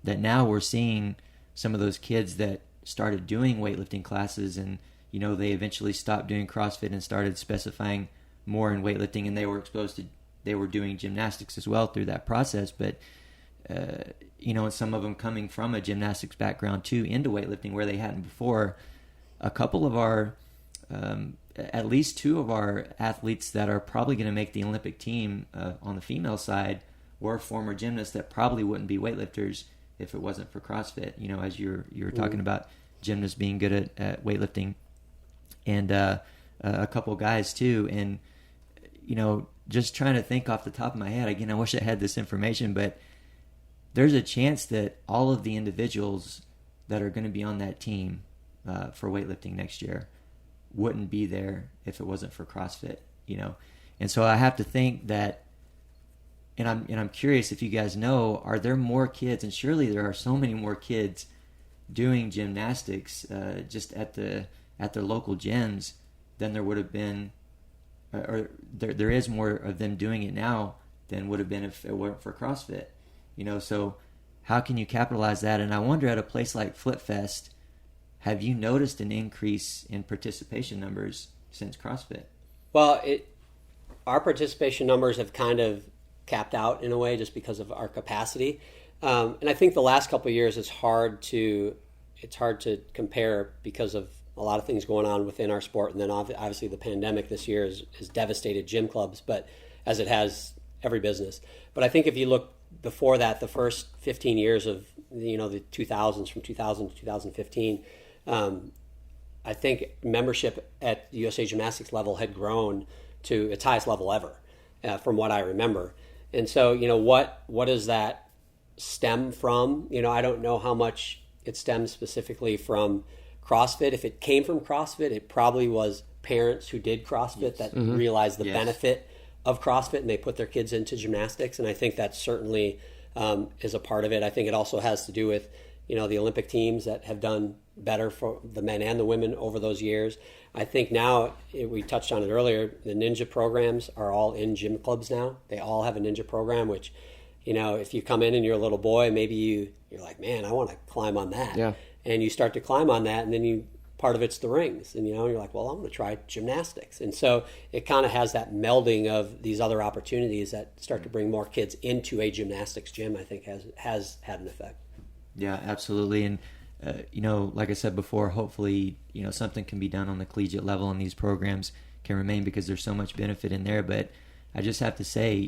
that now we're seeing some of those kids that started doing weightlifting classes, and they eventually stopped doing CrossFit and started specifying more in weightlifting, and they were doing gymnastics as well through that process. But and some of them coming from a gymnastics background too into weightlifting where they hadn't before. A couple of our at least two of our athletes that are probably going to make the Olympic team on the female side were former gymnasts that probably wouldn't be weightlifters if it wasn't for CrossFit. As you were talking about gymnasts being good at weightlifting, and a couple guys too. And just trying to think off the top of my head again, I wish I had this information, but there's a chance that all of the individuals that are going to be on that team for weightlifting next year wouldn't be there if it wasn't for CrossFit, And so I have to think that, and I'm curious if you guys know, are there more kids, and surely there are so many more kids doing gymnastics just at their local gyms than there would have been, or there is more of them doing it now than would have been if it weren't for CrossFit, So how can you capitalize that? And I wonder, at a place like Flip Fest, have you noticed an increase in participation numbers since CrossFit? Well, our participation numbers have kind of capped out in a way just because of our capacity. And I think the last couple of years it's hard to compare because of a lot of things going on within our sport. And then obviously the pandemic this year has devastated gym clubs, but as it has every business. But I think if you look before that, the first 15 years of the 2000s, from 2000 to 2015, I think membership at the USA Gymnastics level had grown to its highest level ever, from what I remember. And so, what does that stem from? I don't know how much it stems specifically from CrossFit. If it came from CrossFit, it probably was parents who did CrossFit that realized the benefit of CrossFit, and they put their kids into gymnastics. And I think that certainly is a part of it. I think it also has to do with, the Olympic teams that have done better for the men and the women over those years. I think now, we touched on it earlier, the ninja programs are all in gym clubs now. They all have a ninja program, which, if you come in and you're a little boy, maybe you're like, man, I want to climb on that. Yeah. And you start to climb on that, and then part of it's the rings. And, you're like, well, I'm going to try gymnastics. And so it kind of has that melding of these other opportunities that start to bring more kids into a gymnastics gym, I think has had an effect. Yeah, absolutely. And, like I said before, hopefully, something can be done on the collegiate level and these programs can remain because there's so much benefit in there. But I just have to say,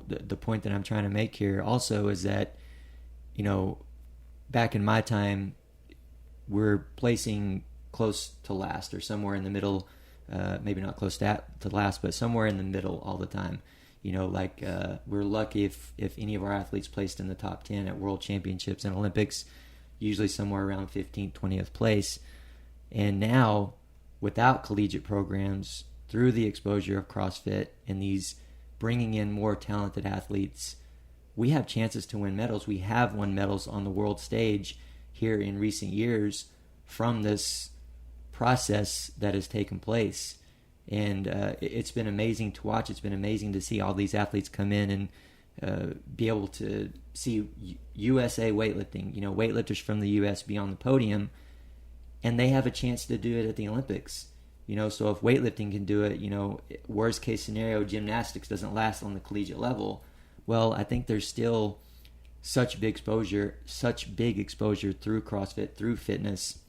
the point that I'm trying to make here also is that, back in my time, we're placing close to last or somewhere in the middle, maybe not close to last, but somewhere in the middle all the time. We're lucky if any of our athletes placed in the top 10 at World Championships and Olympics, usually somewhere around 15th, 20th place. And now, without collegiate programs, through the exposure of CrossFit and these bringing in more talented athletes, we have chances to win medals. We have won medals on the world stage here in recent years from this process that has taken place. And it's been amazing to watch. It's been amazing to see all these athletes come in and be able to see USA weightlifting, weightlifters from the U.S. be on the podium, and they have a chance to do it at the Olympics. So if weightlifting can do it, worst case scenario, gymnastics doesn't last on the collegiate level. Well, I think there's still such big exposure through CrossFit, through fitness,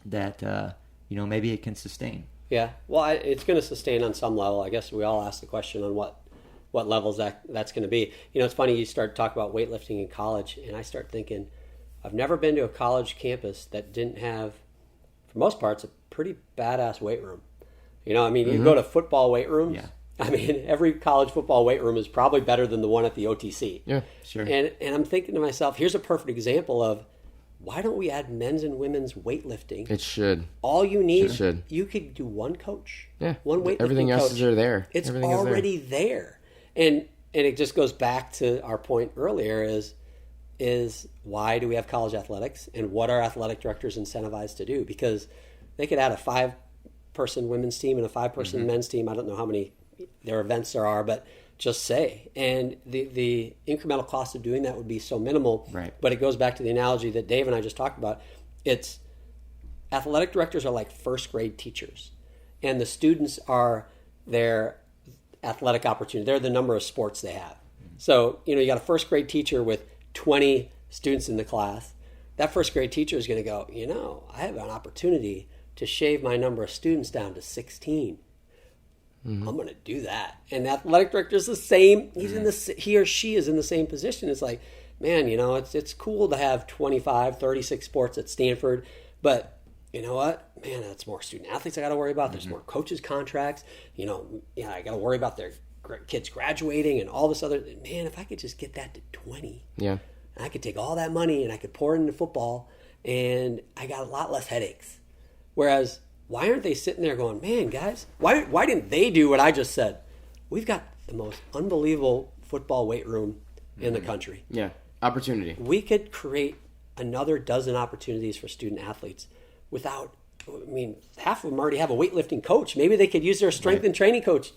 that maybe it can sustain. Yeah, well, it's going to sustain on some level. I guess we all ask the question on what levels that's going to be. It's funny, you start to talk about weightlifting in college, and I start thinking, I've never been to a college campus that didn't have, for most parts, a pretty badass weight room. You go to football weight rooms. Yeah. Every college football weight room is probably better than the one at the OTC. Yeah, sure. And I'm thinking to myself, here's a perfect example of, why don't we add men's and women's weightlifting? It should. All you need, you could do one coach. Yeah. One weightlifting Everything else coach. is there. It's Everything already there. And it just goes back to our point earlier is why do we have college athletics, and what are athletic directors incentivized to do? Because they could add a 5-person women's team and a 5-person men's team. I don't know how many their events there are, but just say. And the incremental cost of doing that would be so minimal. Right. But it goes back to the analogy that Dave and I just talked about. It's athletic directors are like first grade teachers, and the students are their athletic opportunity. They're the number of sports they have. So, you got a first grade teacher with 20 students in the class. That first grade teacher is going to go, I have an opportunity to shave my number of students down to 16. I'm going to do that. And the athletic director is the same. He or she is in the same position. It's like, man, it's cool to have 25, 36 sports at Stanford, but you know what? Man, that's more student athletes I got to worry about. There's more coaches' contracts. I got to worry about their kids graduating and all this other. Man, if I could just get that to 20, I could take all that money and I could pour it into football, and I got a lot less headaches. Whereas, why aren't they sitting there going, man, guys, why didn't they do what I just said? We've got the most unbelievable football weight room in the country. Yeah, opportunity. We could create another dozen opportunities for student athletes without, half of them already have a weightlifting coach. Maybe they could use their strength and training coach.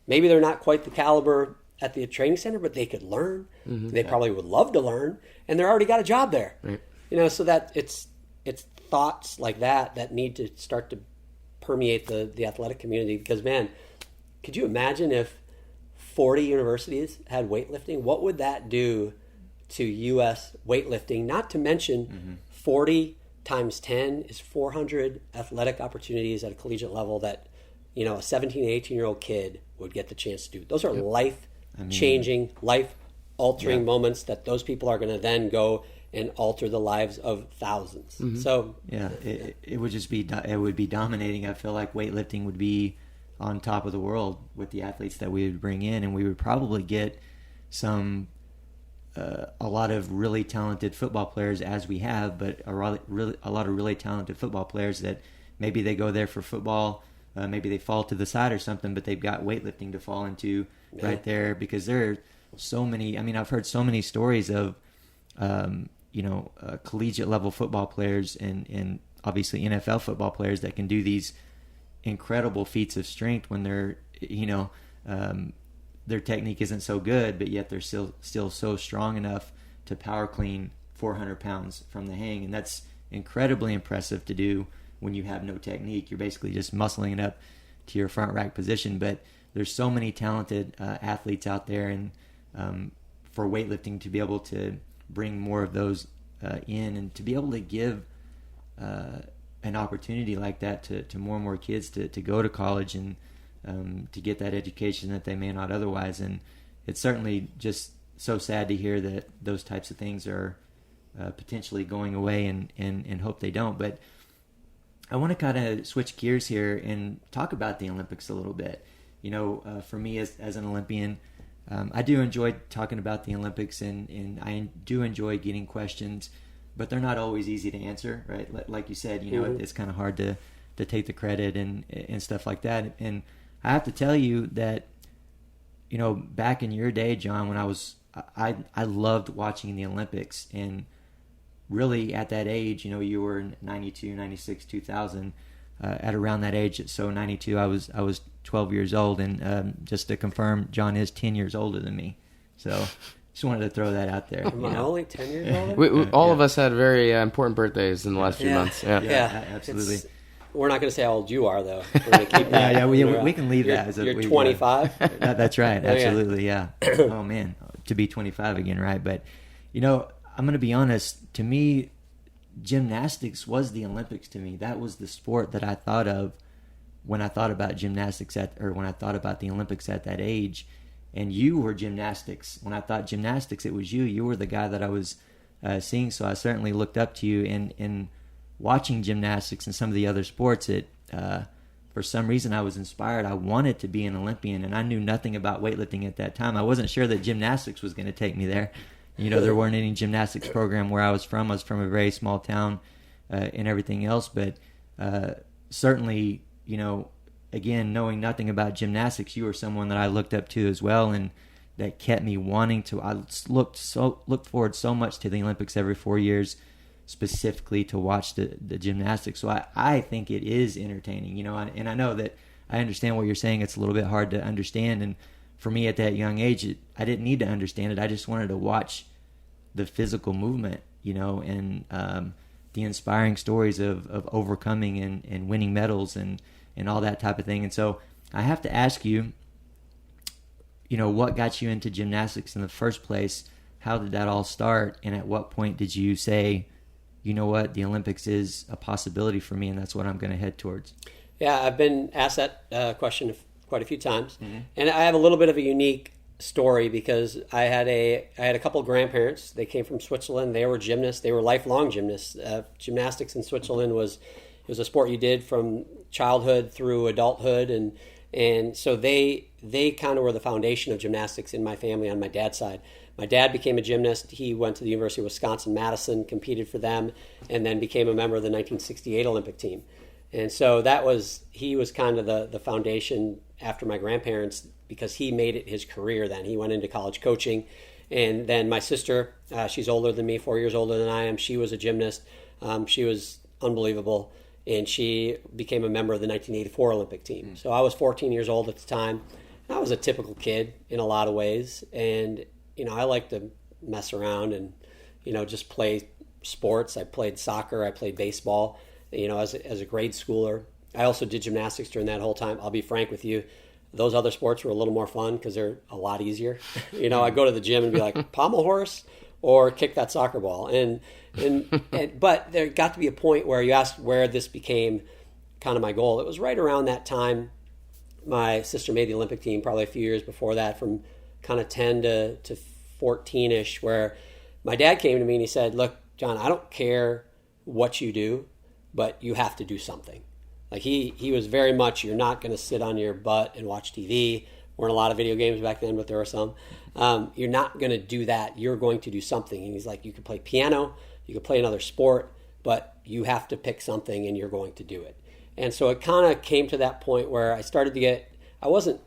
Maybe they're not quite the caliber at the training center, but they could learn. They probably would love to learn, and they're already got a job there. Right. So that it's thoughts like that need to start to permeate the athletic community. Because, man, could you imagine if 40 universities had weightlifting? What would that do to U.S. weightlifting? Not to mention 40 times 10 is 400 athletic opportunities at a collegiate level that, a 17, 18-year-old kid would get the chance to do. Those are life-changing, life-altering moments that those people are going to then go and alter the lives of thousands. So it would just be dominating. I feel like weightlifting would be on top of the world with the athletes that we would bring in, and we would probably get a lot of really talented football players, as we have, but a lot of really talented football players that maybe they go there for football, maybe they fall to the side or something, but they've got weightlifting to fall into right there, because there are so many. I've heard so many stories of collegiate level football players and obviously NFL football players that can do these incredible feats of strength when they're their technique isn't so good, but yet they're still so strong enough to power clean 400 pounds from the hang. And that's incredibly impressive to do when you have no technique. You're basically just muscling it up to your front rack position. But there's so many talented athletes out there, and for weightlifting to be able to bring more of those in, and to be able to give an opportunity like that to more and more kids to go to college and to get that education that they may not otherwise. And it's certainly just so sad to hear that those types of things are potentially going away, and hope they don't. But I want to kind of switch gears here and talk about the Olympics a little bit. For me as an Olympian, I do enjoy talking about the Olympics, and I do enjoy getting questions, but they're not always easy to answer, right? Like you said, it's kind of hard to take the credit and stuff like that. And I have to tell you that, back in your day, John, when I loved watching the Olympics, and really at that age, you were in 92, 96, 2000, at around that age. So 92, I was 12 years old, and just to confirm, John is 10 years older than me. So just wanted to throw that out there. Am I only 10 years older? All of us had very important birthdays in the last few months. Yeah, absolutely. We're not going to say how old you are, though. We're going to keep that. We can leave that. You're 25? That's right. Absolutely, yeah. Oh, man. To be 25 again, right? But, I'm going to be honest. To me, gymnastics was the Olympics to me. That was the sport that I thought of when I thought about gymnastics when I thought about the Olympics at that age. And you were gymnastics. When I thought gymnastics, it was you. You were the guy that I was seeing. So I certainly looked up to you. And watching gymnastics and some of the other sports, for some reason I was inspired. I wanted to be an Olympian, and I knew nothing about weightlifting at that time. I wasn't sure that gymnastics was going to take me there. There weren't any gymnastics program where I was from. I was from a very small town and everything else. But certainly, again, knowing nothing about gymnastics, you were someone that I looked up to as well, and that kept me wanting to. I looked forward so much to the Olympics every 4 years, specifically to watch the gymnastics. So I think it is entertaining, and I know that I understand what you're saying. It's a little bit hard to understand, and for me at that young age, I didn't need to understand it. I just wanted to watch the physical movement, and the inspiring stories of overcoming and winning medals and all that type of thing. And so I have to ask you, what got you into gymnastics in the first place? How did that all start? And at what point did you say, you know what, the Olympics is a possibility for me and that's what I'm going to head towards? Yeah, I've been asked that question quite a few times. Mm-hmm. And I have a little bit of a unique story because I had a couple of grandparents. They came from Switzerland. They were gymnasts. They were lifelong gymnasts. Gymnastics in Switzerland was a sport you did from childhood through adulthood, and so they kind of were the foundation of gymnastics in my family on my dad's side. My dad became a gymnast. He went to the University of Wisconsin-Madison, competed for them, and then became a member of the 1968 Olympic team. And so he was kind of the foundation after my grandparents because he made it his career then. He went into college coaching. And then my sister, she's older than me, 4 years older than I am. She was a gymnast. She was unbelievable. And she became a member of the 1984 Olympic team. So I was 14 years old at the time. I was a typical kid in a lot of ways. And, I liked to mess around and, just play sports. I played soccer. I played baseball, as a grade schooler. I also did gymnastics during that whole time. I'll be frank with you. Those other sports were a little more fun because they're a lot easier. I'd go to the gym and be like, pommel horse or kick that soccer ball. But there got to be a point where you asked where this became kind of my goal. It was right around that time my sister made the Olympic team, probably a few years before that, from kind of 10 to 14-ish, where my dad came to me and he said, look, John, I don't care what you do, but you have to do something. Like he was very much, you're not going to sit on your butt and watch TV. Weren't a lot of video games back then, but there were some. You're not going to do that. You're going to do something. And he's like, you could play piano, you could play another sport, but you have to pick something and you're going to do it. And so it kind of came to that point where I wasn't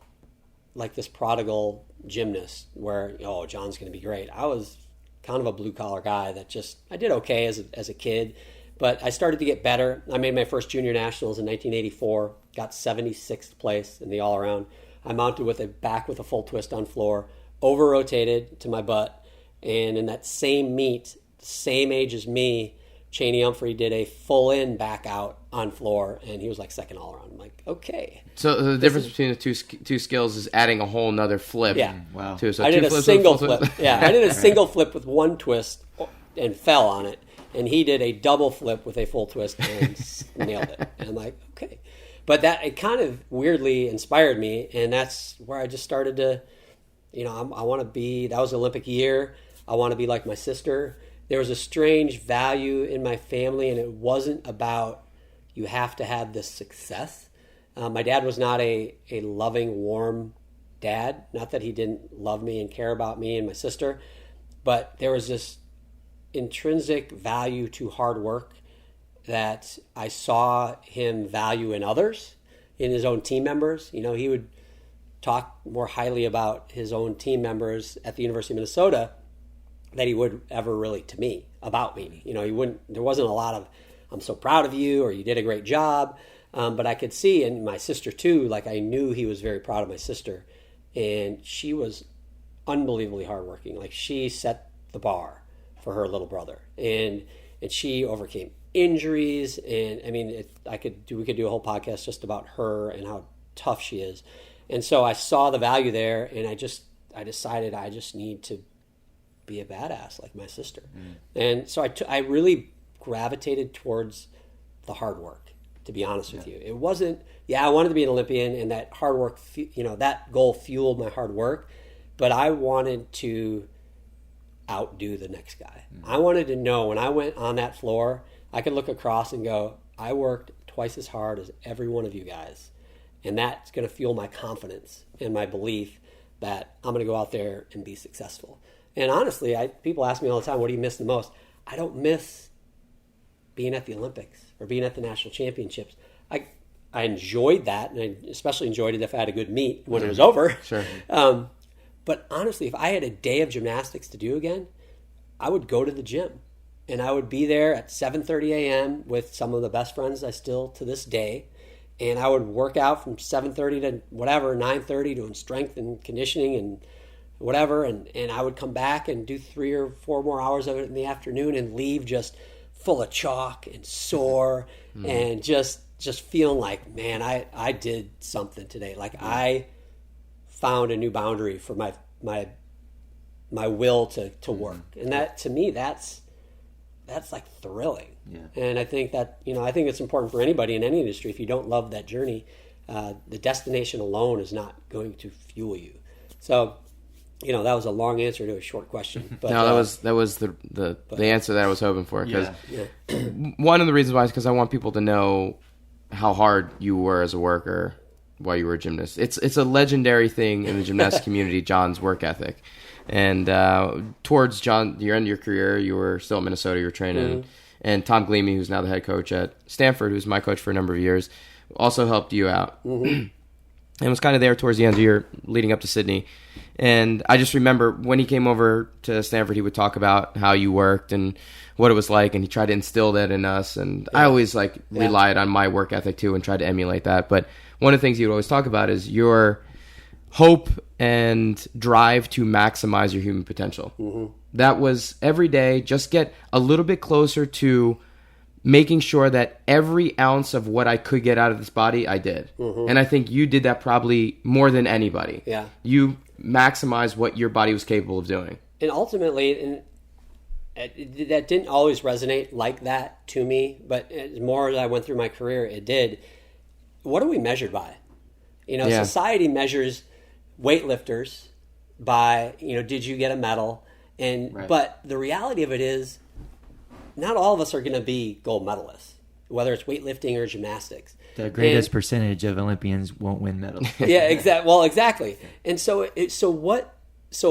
like this prodigal gymnast where, John's going to be great. I was kind of a blue collar guy that I did okay as a kid, but I started to get better. I made my first junior nationals in 1984, got 76th place in the all around. I mounted with a full twist on floor, over rotated to my butt, and in that same meet, same age as me, Cheney Humphrey did a full in back out on floor, and he was like second all around. I'm like, okay. So the difference between the two skills is adding a whole nother flip. Yeah. Wow. So I did a single flip. Yeah, I did a single flip with one twist and fell on it, and he did a double flip with a full twist and nailed it. And I'm like, okay. But it kind of weirdly inspired me, and that's where I just started to, I want to be. That was the Olympic year. I want to be like my sister. There was a strange value in my family, and it wasn't about you have to have this success. My dad was not a loving, warm dad. Not that he didn't love me and care about me and my sister, but there was this intrinsic value to hard work that I saw him value in others, in his own team members. He would talk more highly about his own team members at the University of Minnesota that he would ever really to me, about me. There wasn't a lot of, I'm so proud of you, or you did a great job. But I could see, and my sister too, like I knew he was very proud of my sister. And she was unbelievably hardworking. Like she set the bar for her little brother. And she overcame injuries. And I mean, we could do a whole podcast just about her and how tough she is. And so I saw the value there, and I decided I just need to be a badass like my sister. And so I really gravitated towards the hard work, to be honest with you. It wasn't, I wanted to be an Olympian, and that hard work, that goal fueled my hard work, but I wanted to outdo the next guy. I wanted to know when I went on that floor, I could look across and go, I worked twice as hard as every one of you guys. And that's going to fuel my confidence and my belief that I'm going to go out there and be successful. And honestly, people ask me all the time, what do you miss the most? I don't miss being at the Olympics or being at the national championships. I enjoyed that, and I especially enjoyed it if I had a good meet when it was over. Sure. But honestly, if I had a day of gymnastics to do again, I would go to the gym. And I would be there at 7:30 a.m. with some of the best friends I still, to this day, and I would work out from 7:30 to whatever, 9:30, doing strength and conditioning and whatever, and I would come back and do 3 or 4 more hours of it in the afternoon and leave just full of chalk and sore and just feeling like, man, I did something today. Like I found a new boundary for my will to work. And that, to me, that's like thrilling. Yeah. And I think that, I think it's important for anybody in any industry. If you don't love that journey, the destination alone is not going to fuel you. So, that was a long answer to a short question. But, no, that was the answer that I was hoping for. Because yeah. one of the reasons why is because I want people to know how hard you were as a worker while you were a gymnast. It's a legendary thing in the gymnastics community, John's work ethic. And towards John, your end of your career, you were still at Minnesota, you were training. Mm-hmm. And Tom Gleamy, who's now the head coach at Stanford, who's my coach for a number of years, also helped you out. Mm-hmm. And was kind of there towards the end of your leading up to Sydney. And I just remember when he came over to Stanford, he would talk about how you worked and what it was like, and he tried to instill that in us. And I always relied on my work ethic too and tried to emulate that. But one of the things he would always talk about is your hope and drive to maximize your human potential. Mm-hmm. That was every day, just get a little bit closer to making sure that every ounce of what I could get out of this body, I did. Mm-hmm. And I think you did that probably more than anybody. Yeah. You maximized what your body was capable of doing. And ultimately, that didn't always resonate like that to me, but as more as I went through my career, it did. What are we measured by? Society measures weightlifters by, did you get a medal? But the reality of it is, not all of us are going to be gold medalists, whether it's weightlifting or gymnastics. The greatest percentage of Olympians won't win medals. Yeah, exactly. Well, exactly. And so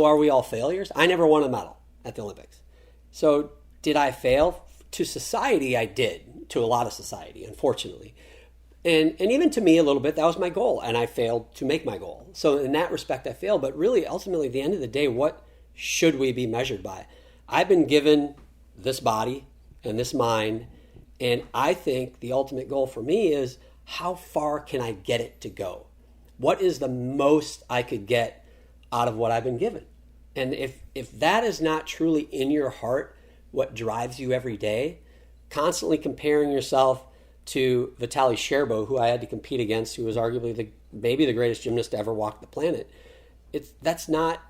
are we all failures? I never won a medal at the Olympics. So did I fail? To society, I did. To a lot of society, unfortunately. And even to me a little bit, that was my goal. And I failed to make my goal. So in that respect, I failed. But really, ultimately, at the end of the day, what should we be measured by? I've been given this body and this mind. And I think the ultimate goal for me is, how far can I get it to go? What is the most I could get out of what I've been given? And if that is not truly in your heart, what drives you every day, constantly comparing yourself to Vitaly Sherbo, who I had to compete against, who was arguably maybe the greatest gymnast to ever walk the planet, that's not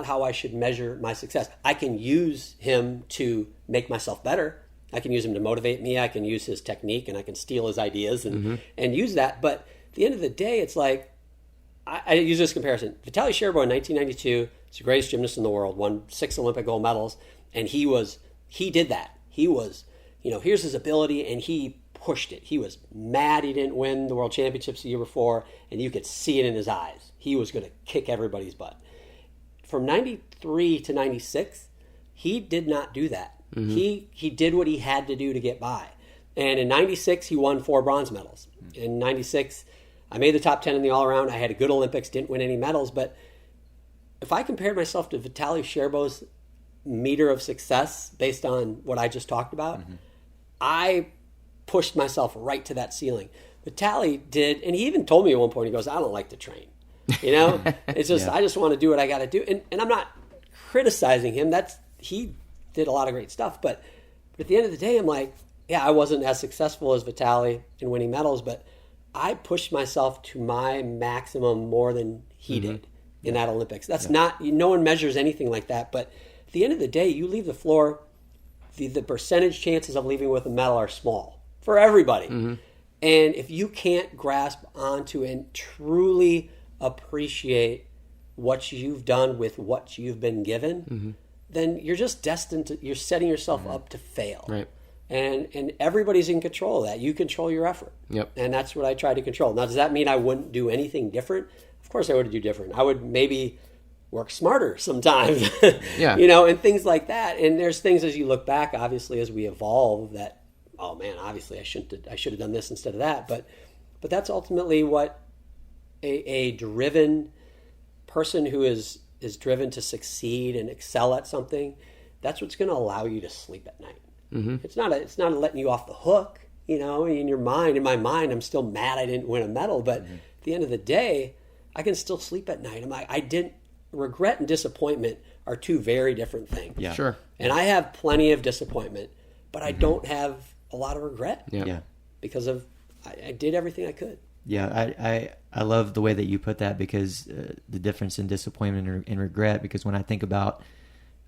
how I should measure my success. I can use him to make myself better. I can use him to motivate me. I can use his technique, and I can steal his ideas and use that. But at the end of the day, it's like, I use this comparison. Vitaly Sherbo in 1992 is the greatest gymnast in the world, won 6 Olympic gold medals, and he did that. He was, here's his ability, and he pushed it. He was mad he didn't win the World Championships the year before, and you could see it in his eyes. He was going to kick everybody's butt. From 93 to 96, he did not do that. Mm-hmm. He did what he had to do to get by. And in 96, he won 4 bronze medals. In 96, I made the top 10 in the all-around. I had a good Olympics, didn't win any medals. But if I compared myself to Vitaly Sherbo's meter of success based on what I just talked about, I pushed myself right to that ceiling. Vitaly did, and he even told me at one point, he goes, I don't like to train. It's just, I just want to do what I got to do. And I'm not criticizing him. He did a lot of great stuff. But at the end of the day, I'm like, yeah, I wasn't as successful as Vitaly in winning medals, but I pushed myself to my maximum more than he did in that Olympics. That's not, no one measures anything like that. But at the end of the day, you leave the floor, the percentage chances of leaving with a medal are small for everybody. Mm-hmm. And if you can't grasp onto and truly appreciate what you've done with what you've been given, then you're just destined to, you're setting yourself up to fail. Right. And everybody's in control of that. You control your effort. Yep. And that's what I try to control. Now, does that mean I wouldn't do anything different? Of course I would do different. I would maybe work smarter sometimes, and things like that. And there's things as you look back, obviously, as we evolve that, oh man, obviously I should have done this instead of that. But that's ultimately what a driven person who is driven to succeed and excel at something, that's what's going to allow you to sleep at night. Mm-hmm. It's not a letting you off the hook. in your mind, in my mind, I'm still mad I didn't win a medal. But at the end of the day, I can still sleep at night. Regret and disappointment are two very different things. Yeah. Sure. And I have plenty of disappointment, but I don't have a lot of regret. Yeah. Because I did everything I could. Yeah, I love the way that you put that, because the difference in disappointment and regret, because when I think about,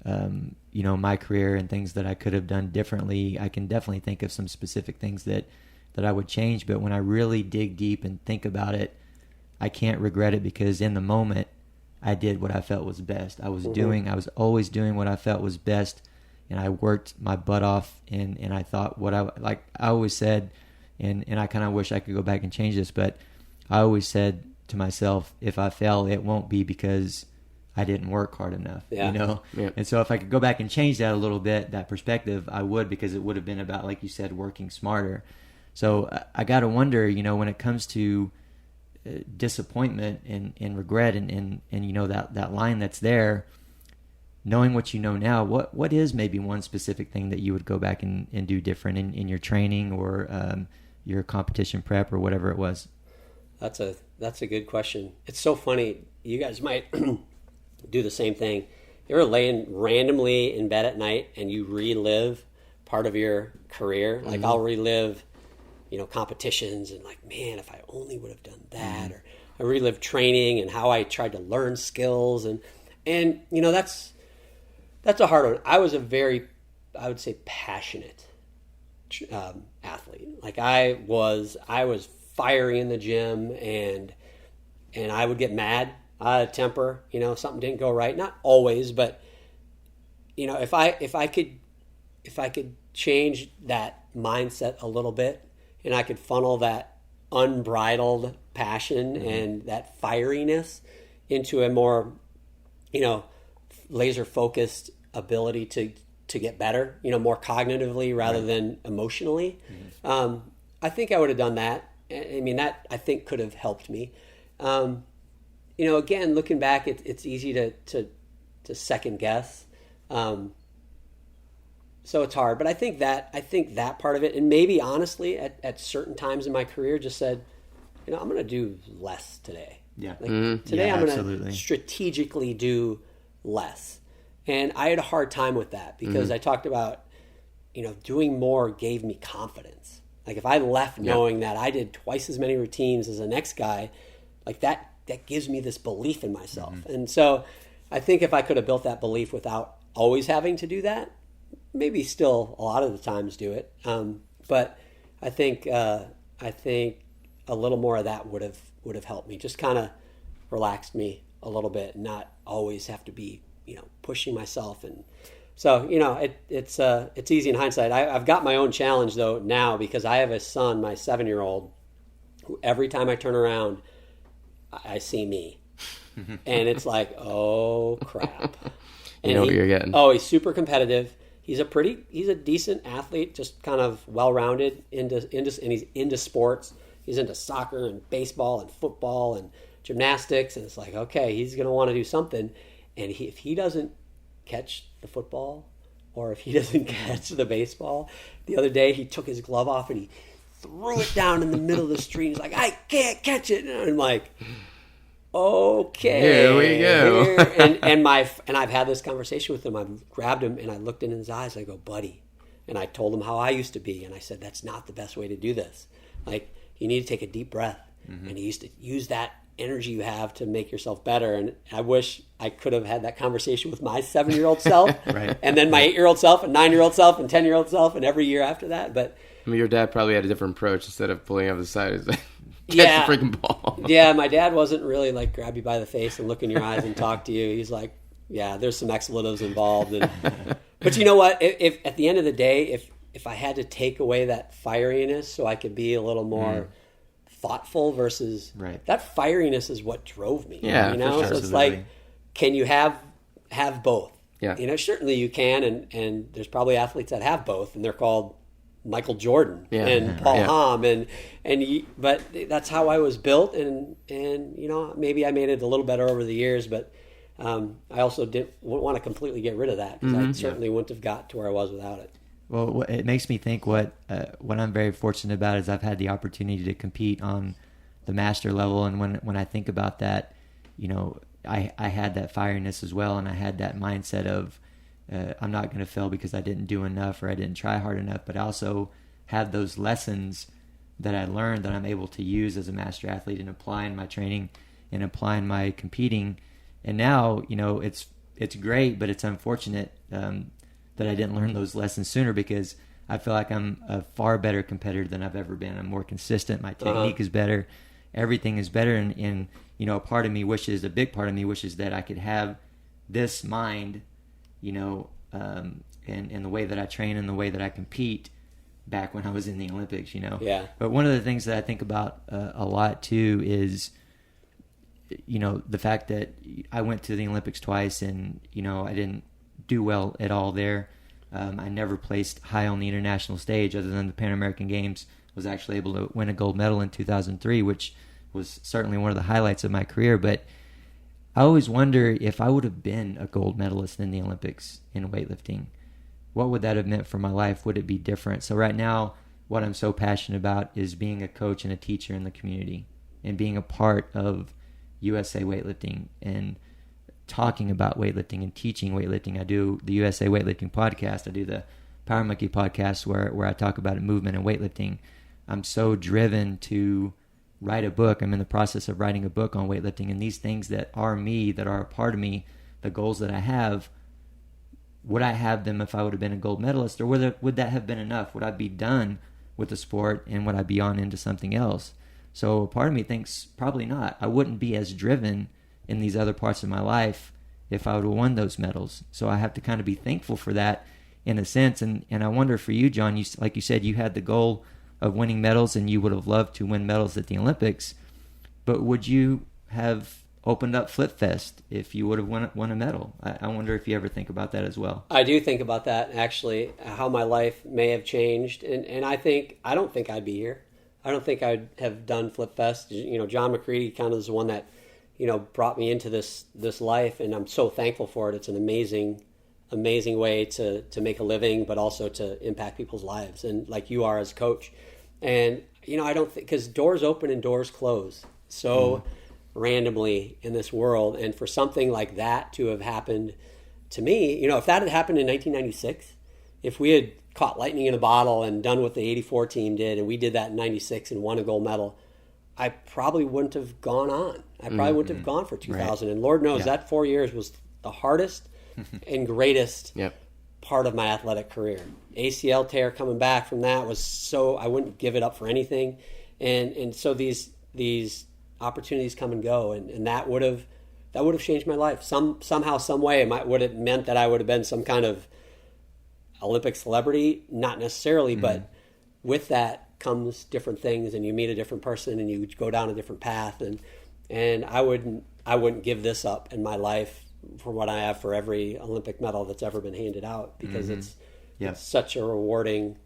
my career and things that I could have done differently, I can definitely think of some specific things that I would change. But when I really dig deep and think about it, I can't regret it, because in the moment I did what I felt was best. I was always doing what I felt was best, and I worked my butt off, and I thought I always said, and I kind of wish I could go back and change this, but I always said to myself, if I fail, it won't be because I didn't work hard enough, Yeah. And so if I could go back and change that a little bit, that perspective, I would, because it would have been about, like you said, working smarter. So I got to wonder, when it comes to disappointment and regret and that line that's there, knowing what you know now, what is maybe one specific thing that you would go back and do different in your training or your competition prep or whatever it was? That's a good question. It's so funny. You guys might do the same thing. You ever laying randomly in bed at night and you relive part of your career? Like I'll relive, competitions and like, man, if I only would have done that, or I relive training and how I tried to learn skills and that's a hard one. I was a very, I would say, passionate athlete. Like I was fiery in the gym, and I would get mad, temper. If something didn't go right. Not always, but if I could change that mindset a little bit, and I could funnel that unbridled passion and that fieriness into a more, laser focused ability to get better, more cognitively rather than emotionally. I think I would have done that. I mean, that I think could have helped me. Again, looking back, it's easy to second guess. So it's hard, but I think that part of it, and maybe honestly at certain times in my career just said, I'm going to do less today. Yeah. Today I'm going absolutely. to strategically do less. And I had a hard time with that because I talked about, doing more gave me confidence. Like if I left knowing that I did twice as many routines as the next guy, like that gives me this belief in myself. And so I think if I could have built that belief without always having to do that, maybe still a lot of the times do it. But I think a little more of that would have helped me, just kind of relaxed me a little bit and not always have to be, pushing myself. And so, it's easy in hindsight. I've got my own challenge though now, because I have a son, my 7-year-old, who every time I turn around, I see me. And it's like, oh crap. You know what you're getting. Oh, he's super competitive. He's a decent athlete, just kind of well-rounded and he's into sports. He's into soccer and baseball and football and gymnastics. And it's like, okay, he's going to want to do something. And if he doesn't catch the football, or if he doesn't catch the baseball, the other day he took his glove off and he threw it down in the middle of the street. He's like, I can't catch it. And I'm like, okay, here we go. And I've had this conversation with him. I grabbed him and I looked in his eyes. I go, buddy. And I told him how I used to be. And I said, that's not the best way to do this. Like, you need to take a deep breath. And he used to use that energy you have to make yourself better. And I wish I could have had that conversation with my 7-year-old self, Right. and then my 8-year-old self, and 9-year-old self, and 10-year-old self, and every year after that. But I mean, your dad probably had a different approach. Instead of pulling off the side, he's like, Yeah. catch the freaking ball. yeah, my dad wasn't really like grab you by the face and look in your eyes and talk to you. He's like, yeah, there's some expletives involved. But you know what? If at the end of the day, if I had to take away that fieriness so I could be a little more thoughtful versus Right. that fieriness is what drove me. Yeah, you know, for sure. so it's Absolutely. like, can you have both? Yeah. Certainly you can, and there's probably athletes that have both, and they're called Michael Jordan and Paul Hamm, but that's how I was built, and maybe I made it a little better over the years, but I also wouldn't want to completely get rid of that, because I certainly wouldn't have got to where I was without it. Well, it makes me think what I'm very fortunate about is I've had the opportunity to compete on the master level, and when I think about that, I had that fieriness as well, and I had that mindset of I'm not going to fail because I didn't do enough or I didn't try hard enough, but I also have those lessons that I learned that I'm able to use as a master athlete and apply in my training and apply in my competing. And now, it's great, but it's unfortunate that I didn't learn those lessons sooner, because I feel like I'm a far better competitor than I've ever been. I'm more consistent. My technique is better. Everything is better. And a big part of me wishes that I could have this mind, and the way that I train and the way that I compete back when I was in the Olympics, Yeah. But one of the things that I think about a lot too is, the fact that I went to the Olympics twice and, I didn't do well at all there. I never placed high on the international stage other than the Pan American Games. I was actually able to win a gold medal in 2003, which was certainly one of the highlights of my career. But I always wonder, if I would have been a gold medalist in the Olympics in weightlifting, what would that have meant for my life? Would it be different? So right now, what I'm so passionate about is being a coach and a teacher in the community and being a part of USA Weightlifting and talking about weightlifting and teaching weightlifting. I do the USA Weightlifting podcast. I do the Power Monkey podcast where I talk about movement and weightlifting. I'm so driven to write a book. I'm in the process of writing a book on weightlifting, and these things that are me, that are a part of me, the goals that I have, would I have them if I would have been a gold medalist, or would that have been enough? Would I be done with the sport, and would I be on into something else? So a part of me thinks probably not. I wouldn't be as driven in these other parts of my life if I would have won those medals. So I have to kind of be thankful for that in a sense. And I wonder for you, John, like you said, you had the goal of winning medals and you would have loved to win medals at the Olympics, but would you have opened up Flip Fest if you would have won a medal? I wonder if you ever think about that as well. I do think about that, actually, how my life may have changed. And I don't think I'd be here. I don't think I'd have done Flip Fest. John McCready kind of is the one that, brought me into this life, and I'm so thankful for it. It's an amazing way to make a living, but also to impact people's lives, and like you are as a coach. And, I don't think, because doors open and doors close so randomly in this world. And for something like that to have happened to me, if that had happened in 1996, if we had caught lightning in a bottle and done what the 84 team did, and we did that in 96 and won a gold medal, I probably wouldn't have gone on. I probably wouldn't have gone for 2000. Right. And Lord knows that 4 years was the hardest and greatest part of my athletic career. ACL tear coming back from that was so, I wouldn't give it up for anything. And so these opportunities come and go, and that would have changed my life. Somehow, some way, would it meant that I would have been some kind of Olympic celebrity? Not necessarily, but with that comes different things, and you meet a different person, and you go down a different path, and I wouldn't give this up in my life for what I have for every Olympic medal that's ever been handed out, because it's such a rewarding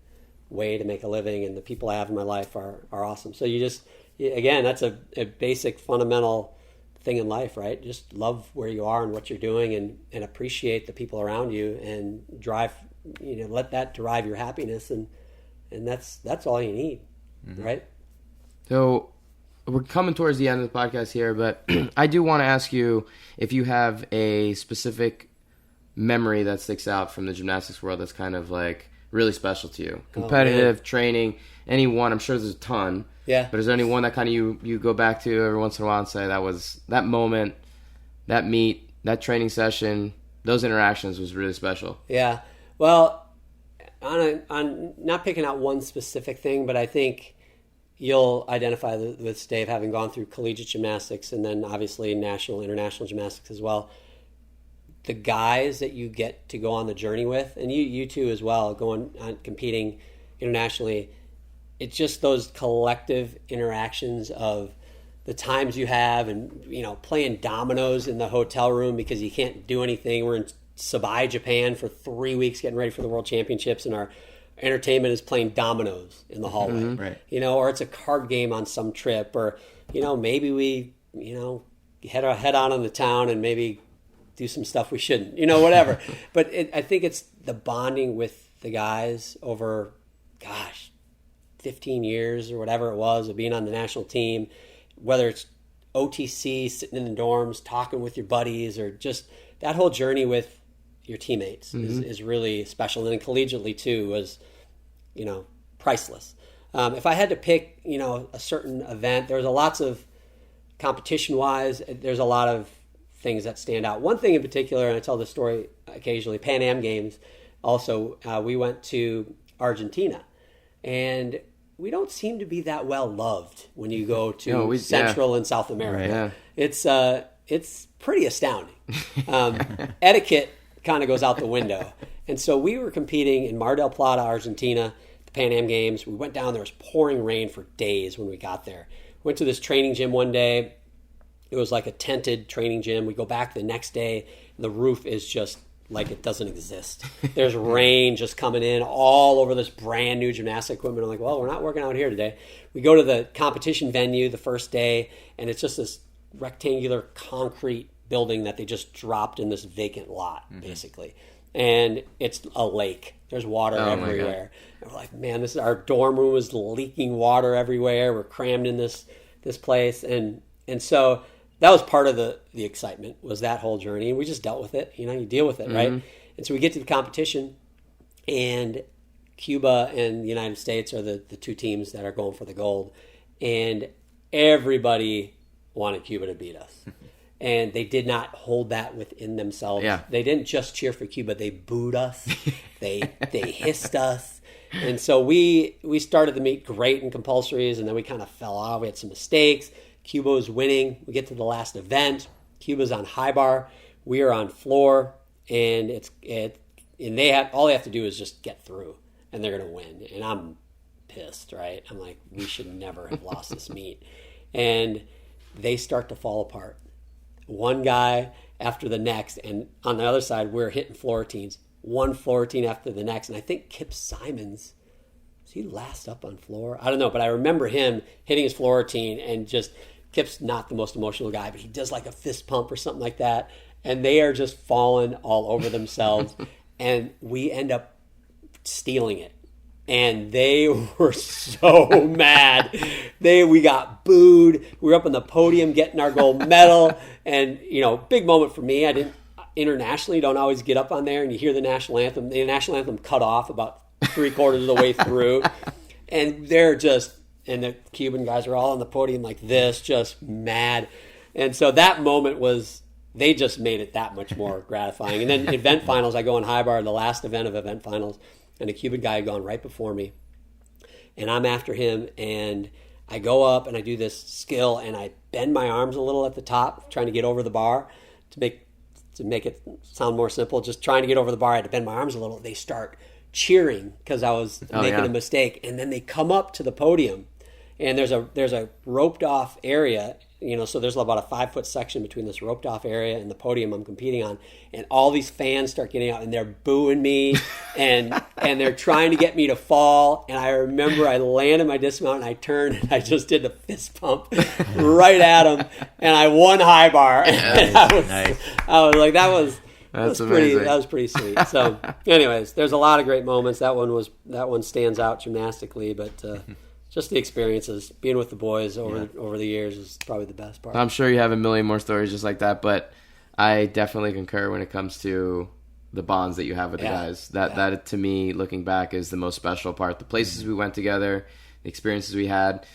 way to make a living, and the people I have in my life are awesome. So again, that's a basic fundamental thing in life, right? Just love where you are and what you're doing, and appreciate the people around you, and let that drive your happiness, and that's all you need, right? So we're coming towards the end of the podcast here, but I do want to ask you if you have a specific memory that sticks out from the gymnastics world that's kind of like really special to you. Competitive, training, any one. I'm sure there's a ton. Yeah. But is there any one that kind of you go back to every once in a while and say that moment, that meet, that training session, those interactions was really special? Yeah. Well, on not picking out one specific thing, but I think you'll identify with Dave, having gone through collegiate gymnastics and then obviously national, international gymnastics as well. The guys that you get to go on the journey with, and you too as well, going on competing internationally, it's just those collective interactions of the times you have, and playing dominoes in the hotel room because you can't do anything. We're in Sabai, Japan for 3 weeks getting ready for the World Championships, and our entertainment is playing dominoes in the hallway. Right. Or it's a card game on some trip, or maybe we head on the town and maybe do some stuff we shouldn't, whatever. But I think it's the bonding with the guys over, 15 years or whatever it was of being on the national team, whether it's OTC, sitting in the dorms, talking with your buddies, or just that whole journey with your teammates is really special. And then collegiately too was, priceless. If I had to pick, a certain event, there's lots of competition-wise, there's a lot of things that stand out. One thing in particular, and I tell this story occasionally, Pan Am Games, also, we went to Argentina, and we don't seem to be that well loved when you go to Central and South America. Right. It's pretty astounding. Etiquette kind of goes out the window. And so we were competing in Mar del Plata, Argentina, the Pan Am Games. We went down there. It was pouring rain for days when we got there. Went to this training gym one day. It was like a tented training gym. We go back the next day, and the roof is just like it doesn't exist. There's rain just coming in all over this brand new gymnastic equipment. I'm like, well, we're not working out here today. We go to the competition venue the first day, and it's just this rectangular concrete building that they just dropped in this vacant lot, basically. And it's a lake. There's water everywhere. And we're like, man, our dorm room is leaking water everywhere. We're crammed in this place. And so that was part of the excitement, was that whole journey. And we just dealt with it. You deal with it, right? And so we get to the competition, and Cuba and the United States are the two teams that are going for the gold. And everybody wanted Cuba to beat us. And they did not hold that within themselves. Yeah. They didn't just cheer for Cuba. They booed us. They hissed us. And so we started the meet great in compulsories, and then we kind of fell off. We had some mistakes. Cuba was winning. We get to the last event. Cuba's on high bar. We are on floor, and all they have to do is just get through, and they're going to win. And I'm pissed, right? I'm like, we should never have lost this meet. And they start to fall apart. One guy after the next, and on the other side, we're hitting floor routines. One floor routine after the next, and I think Kip Simons, was he last up on floor? I don't know, but I remember him hitting his floor routine, and just, Kip's not the most emotional guy, but he does like a fist pump or something like that, and they are just falling all over themselves, and we end up stealing it. And they were so mad. We got booed. We were up on the podium getting our gold medal. And, big moment for me. I didn't internationally don't always get up on there, and you hear the national anthem. The national anthem cut off about 3/4 of the way through. And and the Cuban guys are all on the podium like this, just mad. And so that moment they just made it that much more gratifying. And then event finals, I go in high bar, the last event of event finals. And a Cuban guy had gone right before me, and I'm after him, and I go up and I do this skill, and I bend my arms a little at the top, trying to get over the bar. To make it sound more simple, just trying to get over the bar, I had to bend my arms a little. They start cheering because I was making a mistake, and then they come up to the podium, and there's a roped off area. So there's about a 5-foot section between this roped off area and the podium I'm competing on. And all these fans start getting out, and they're booing me and they're trying to get me to fall. And I remember I landed my dismount, and I turned, and I just did a fist pump right at them. And I won high bar. And I was like, that was pretty sweet. So anyways, there's a lot of great moments. That one stands out gymnastically, but just the experiences, being with the boys over the years is probably the best part. I'm sure you have a million more stories just like that, but I definitely concur when it comes to the bonds that you have with the guys. That to me, looking back, is the most special part. The places we went together, the experiences we had,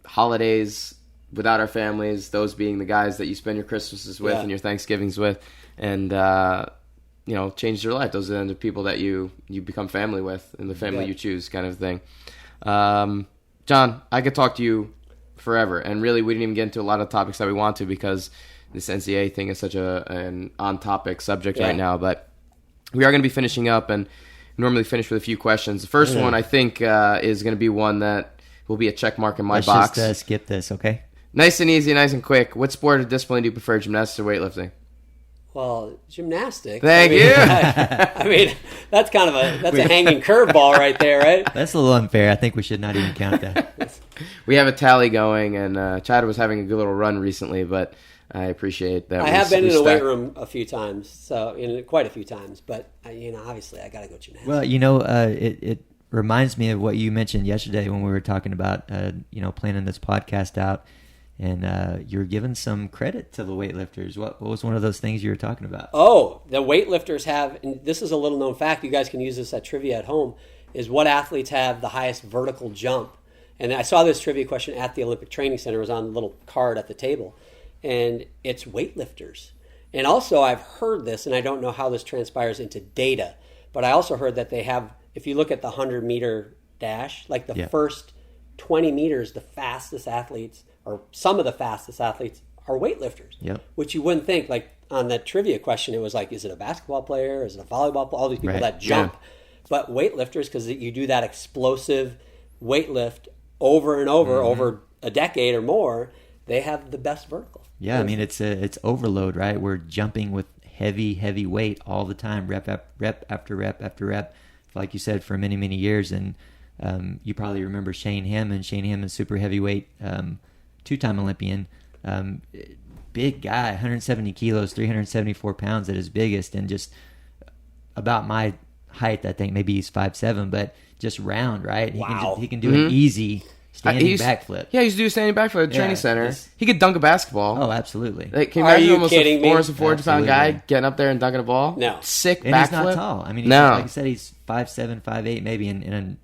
holidays without our families, those being the guys that you spend your Christmases with and your Thanksgivings with, and changed your life. Those are the people that you become family with, and the family you choose, kind of thing. John, I could talk to you forever, and really we didn't even get into a lot of topics that we want to, because this NCAA thing is such an on-topic subject right now, but we are going to be finishing up, and normally finish with a few questions. The first one, I think, is going to be one that will be a check mark in my box. Let's just skip this, okay? Nice and easy, nice and quick. What sport or discipline do you prefer, gymnastics or weightlifting? Well, gymnastics. Thank you. I mean, that's kind of a hanging curveball right there, right? That's a little unfair. I think we should not even count that. We have a tally going, and Chad was having a good little run recently, but I appreciate that. I have been in a weight room a few times, quite a few times, but obviously I got to go gymnastics. Well, it reminds me of what you mentioned yesterday when we were talking about planning this podcast out. And you're giving some credit to the weightlifters. What was one of those things you were talking about? Oh, the weightlifters have, and this is a little known fact, you guys can use this at trivia at home, is what athletes have the highest vertical jump. And I saw this trivia question at the Olympic Training Center. It was on a little card at the table. And it's weightlifters. And also I've heard this, and I don't know how this transpires into data, but I also heard that they have, if you look at the 100-meter dash, like the first 20 meters, the fastest athletes, or some of the fastest athletes, are weightlifters. Yep. Which you wouldn't think. Like on that trivia question, it was like, is it a basketball player? Is it a volleyball player? All these people that jump. Yeah. But weightlifters, because you do that explosive weightlift over and over a decade or more, they have the best vertical. Yeah, I mean, it's overload, right? We're jumping with heavy weight all the time, rep after rep after rep, like you said, for many, many years. And you probably remember Shane Hammond, super heavyweight, two-time Olympian, big guy, 170 kilos, 374 pounds at his biggest, and just about my height. I think maybe he's 5'7", but just round, right? Wow. He can do an easy standing backflip. Yeah, he used to do a standing backflip at the training center. He could dunk a basketball. Oh, absolutely. Like, can you imagine almost kidding a 400-pound guy getting up there and dunking a ball? No. Sick and backflip. He's not tall. I mean, like I said, he's 5'7", 5'8", maybe, and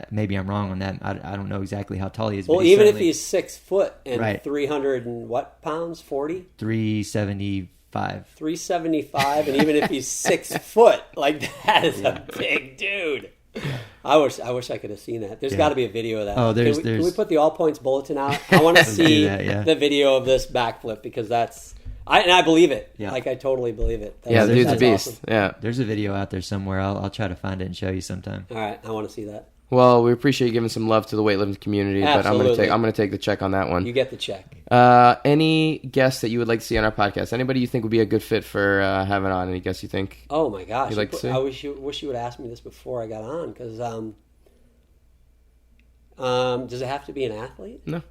maybe I'm wrong on that. I don't know exactly how tall he is. Well, but even if he's 6 foot and 300 and what pounds? 40? 375. 375, and even if he's 6 foot, like that is a big dude. Yeah. I wish I could have seen that. There's got to be a video of that. Oh, can we put the all points bulletin out? I want to see the video of this backflip because I believe it. Yeah. Like I totally believe it. The dude's a beast. Awesome. Yeah, there's a video out there somewhere. I'll try to find it and show you sometime. All right, I want to see that. Well, we appreciate you giving some love to the weightlifting community, Absolutely. But I'm gonna take the check on that one. You get the check. Any guests that you would like to see on our podcast? Anybody you think would be a good fit for having on? Any guests you think? Oh my gosh! You'd like to see? I wish you would ask me this before I got on because does it have to be an athlete? No.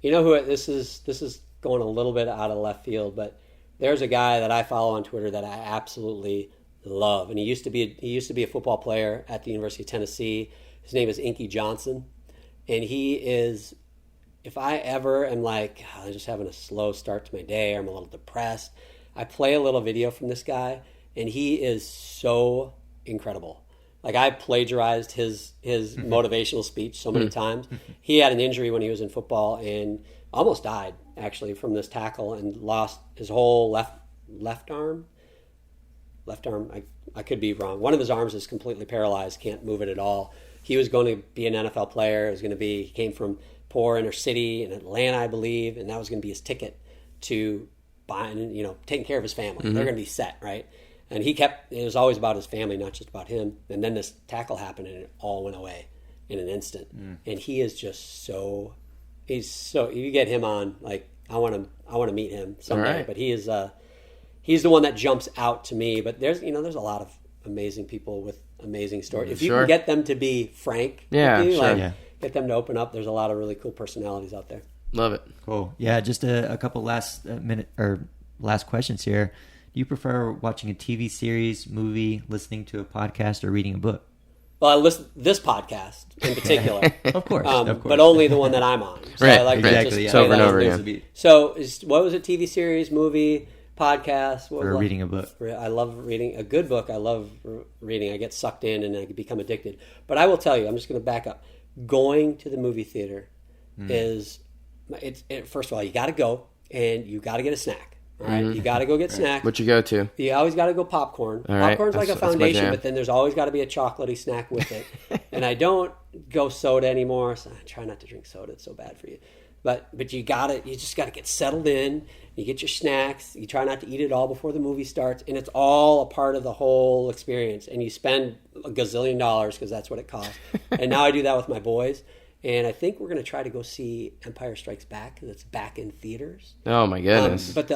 You know who this is going a little bit out of left field, but there's a guy that I follow on Twitter that I absolutely love, and he used to be a football player at the University of Tennessee. His name is Inky Johnson, and he is, if I ever am like, I'm just having a slow start to my day or I'm a little depressed, I play a little video from this guy, and he is so incredible. Like I plagiarized his motivational speech so many times. He had an injury when he was in football and almost died, actually, from this tackle and lost his whole left arm. Left arm, I could be wrong. One of his arms is completely paralyzed, can't move it at all. He was going to be an NFL player. He came from poor inner city in Atlanta, I believe, and that was going to be his ticket to buying, taking care of his family. They're going to be set, right? And it was always about his family, not just about him. And then this tackle happened and it all went away in an instant. And he is just you get him on, like, I want to meet him someday. Right. But he's the one that jumps out to me. But there's a lot of amazing people with amazing stories. If you can get them to be frank, get them to open up. There's a lot of really cool personalities out there. Love it. Cool. Yeah, just a couple last questions here. Do you prefer watching a TV series, movie, listening to a podcast, or reading a book? Well, I listen to this podcast in particular. Of course. But only the one that I'm on. So right, I like exactly. Just over and over again. So, what was it? TV series, movie, podcast? Or reading a book. I love reading a good book. I love reading. I get sucked in and I become addicted. But I will tell you, I'm just going to back up. Going to the movie theater is, first of all, you got to go and you got to get a snack. All right, you got to go get snacks. What you go to? You always got to go popcorn. All right. Popcorn's like a foundation, but then there's always got to be a chocolatey snack with it. And I don't go soda anymore, so I try not to drink soda. It's so bad for you. But you just got to get settled in. You get your snacks. You try not to eat it all before the movie starts, and it's all a part of the whole experience. And you spend a gazillion dollars because that's what it costs. And now I do that with my boys. And I think we're going to try to go see Empire Strikes Back. That's back in theaters. Oh my goodness! But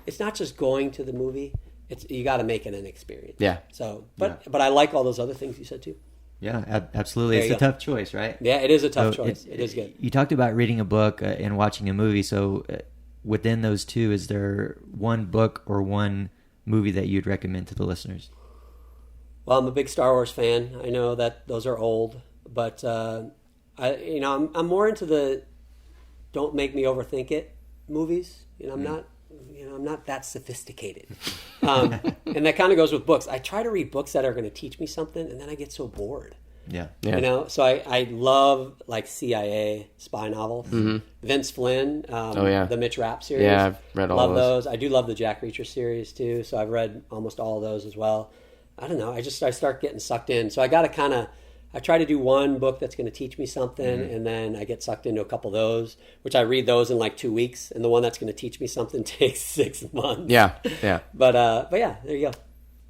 it's not just going to the movie. You got to make it an experience. Yeah. So, but I like all those other things you said too. Yeah, absolutely. It's a tough choice, right? Yeah, it is a tough choice. It is good. You talked about reading a book and watching a movie. So within those two, is there one book or one movie that you'd recommend to the listeners? Well, I'm a big Star Wars fan. I know that those are old, but I'm more into the don't make me overthink it movies. I'm not that sophisticated. And that kind of goes with books. I try to read books that are going to teach me something, and then I get so bored. Yeah. So I love like CIA spy novels. Mm-hmm. Vince Flynn, the Mitch Rapp series. Yeah, I've read all love those. I do love the Jack Reacher series too, so I've read almost all of those as well. I don't know. I start getting sucked in. So I got to I try to do one book that's going to teach me something, and then I get sucked into a couple of those, which I read those in like 2 weeks, and the one that's going to teach me something takes 6 months. Yeah. But yeah, there you go.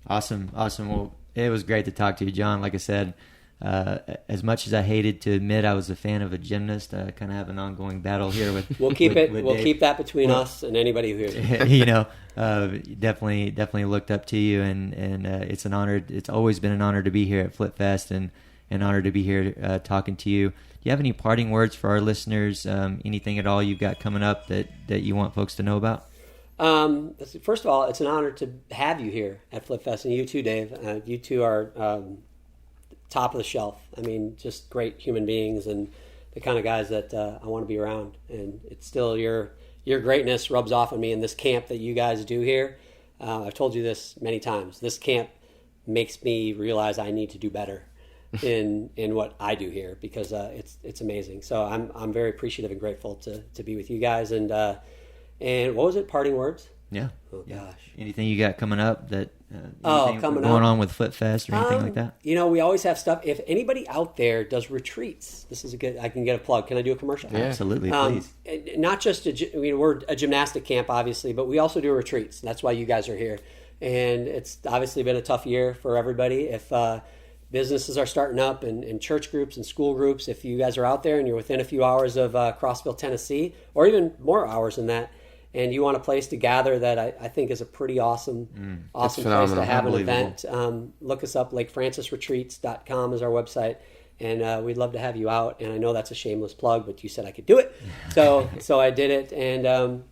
Awesome. Well, it was great to talk to you, John. Like I said, as much as I hated to admit I was a fan of a gymnast, I kind of have an ongoing battle here with. We'll keep that between us and anybody who hears it. Definitely looked up to you, and it's an honor. It's always been an honor to be here at Flip Fest, and an honor to be here talking to you. Do you have any parting words for our listeners? Anything at all you've got coming up that you want folks to know about? First of all, it's an honor to have you here at Flip Fest, and you too, Dave. You two are top of the shelf. I mean, just great human beings and the kind of guys that I want to be around. And it's still your greatness rubs off on me in this camp that you guys do here. I've told you this many times. This camp makes me realize I need to do better in what I do here, because it's amazing. So I'm very appreciative and grateful to be with you guys. And what was it? Parting words? Yeah. Oh gosh. Anything you got coming up that going on with Flip Fest or anything like that? We always have stuff. If anybody out there does retreats, this is I can get a plug. Can I do a commercial? Yeah. Absolutely, please. Not just we're a gymnastic camp, obviously, but we also do retreats. That's why you guys are here. And it's obviously been a tough year for everybody. If businesses are starting up and church groups and school groups, if you guys are out there and you're within a few hours of Crossville, Tennessee, or even more hours than that, and you want a place to gather that I think is a pretty awesome place to have an event, look us up. LakeFrancisRetreats.com is our website, and we'd love to have you out. And I know that's a shameless plug, but you said I could do it, so I did it. And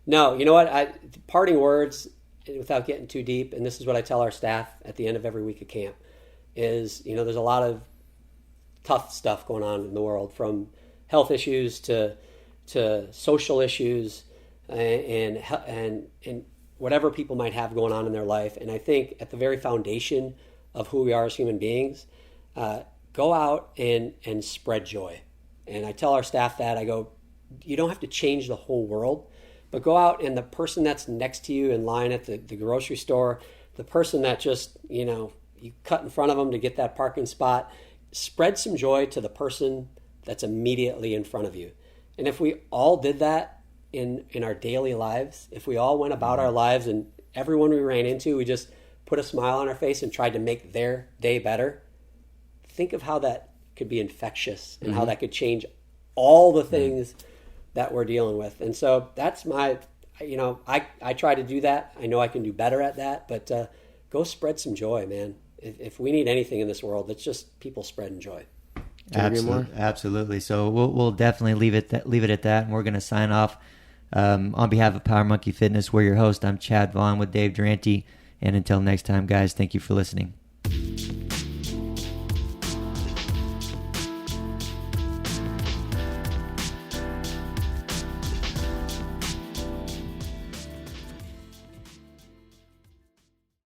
no, you know what? Parting words, without getting too deep, and this is what I tell our staff at the end of every week of camp, is there's a lot of tough stuff going on in the world, from health issues to social issues. And whatever people might have going on in their life. And I think at the very foundation of who we are as human beings, go out and spread joy. And I tell our staff that, I go, you don't have to change the whole world, but go out, and the person that's next to you in line at the grocery store, the person that just, you cut in front of them to get that parking spot, spread some joy to the person that's immediately in front of you. And if we all did that, in our daily lives, if we all went about our lives and everyone we ran into, we just put a smile on our face and tried to make their day better, think of how that could be infectious and how that could change all the things that we're dealing with. And so that's my, I try to do that. I know I can do better at that, but go spread some joy, man. If we need anything in this world, it's just people spreading joy. Absolutely. So we'll definitely leave it at that, and we're going to sign off. On behalf of Power Monkey Fitness, we're your host. I'm Chad Vaughn with Dave Durante, and until next time, guys, thank you for listening.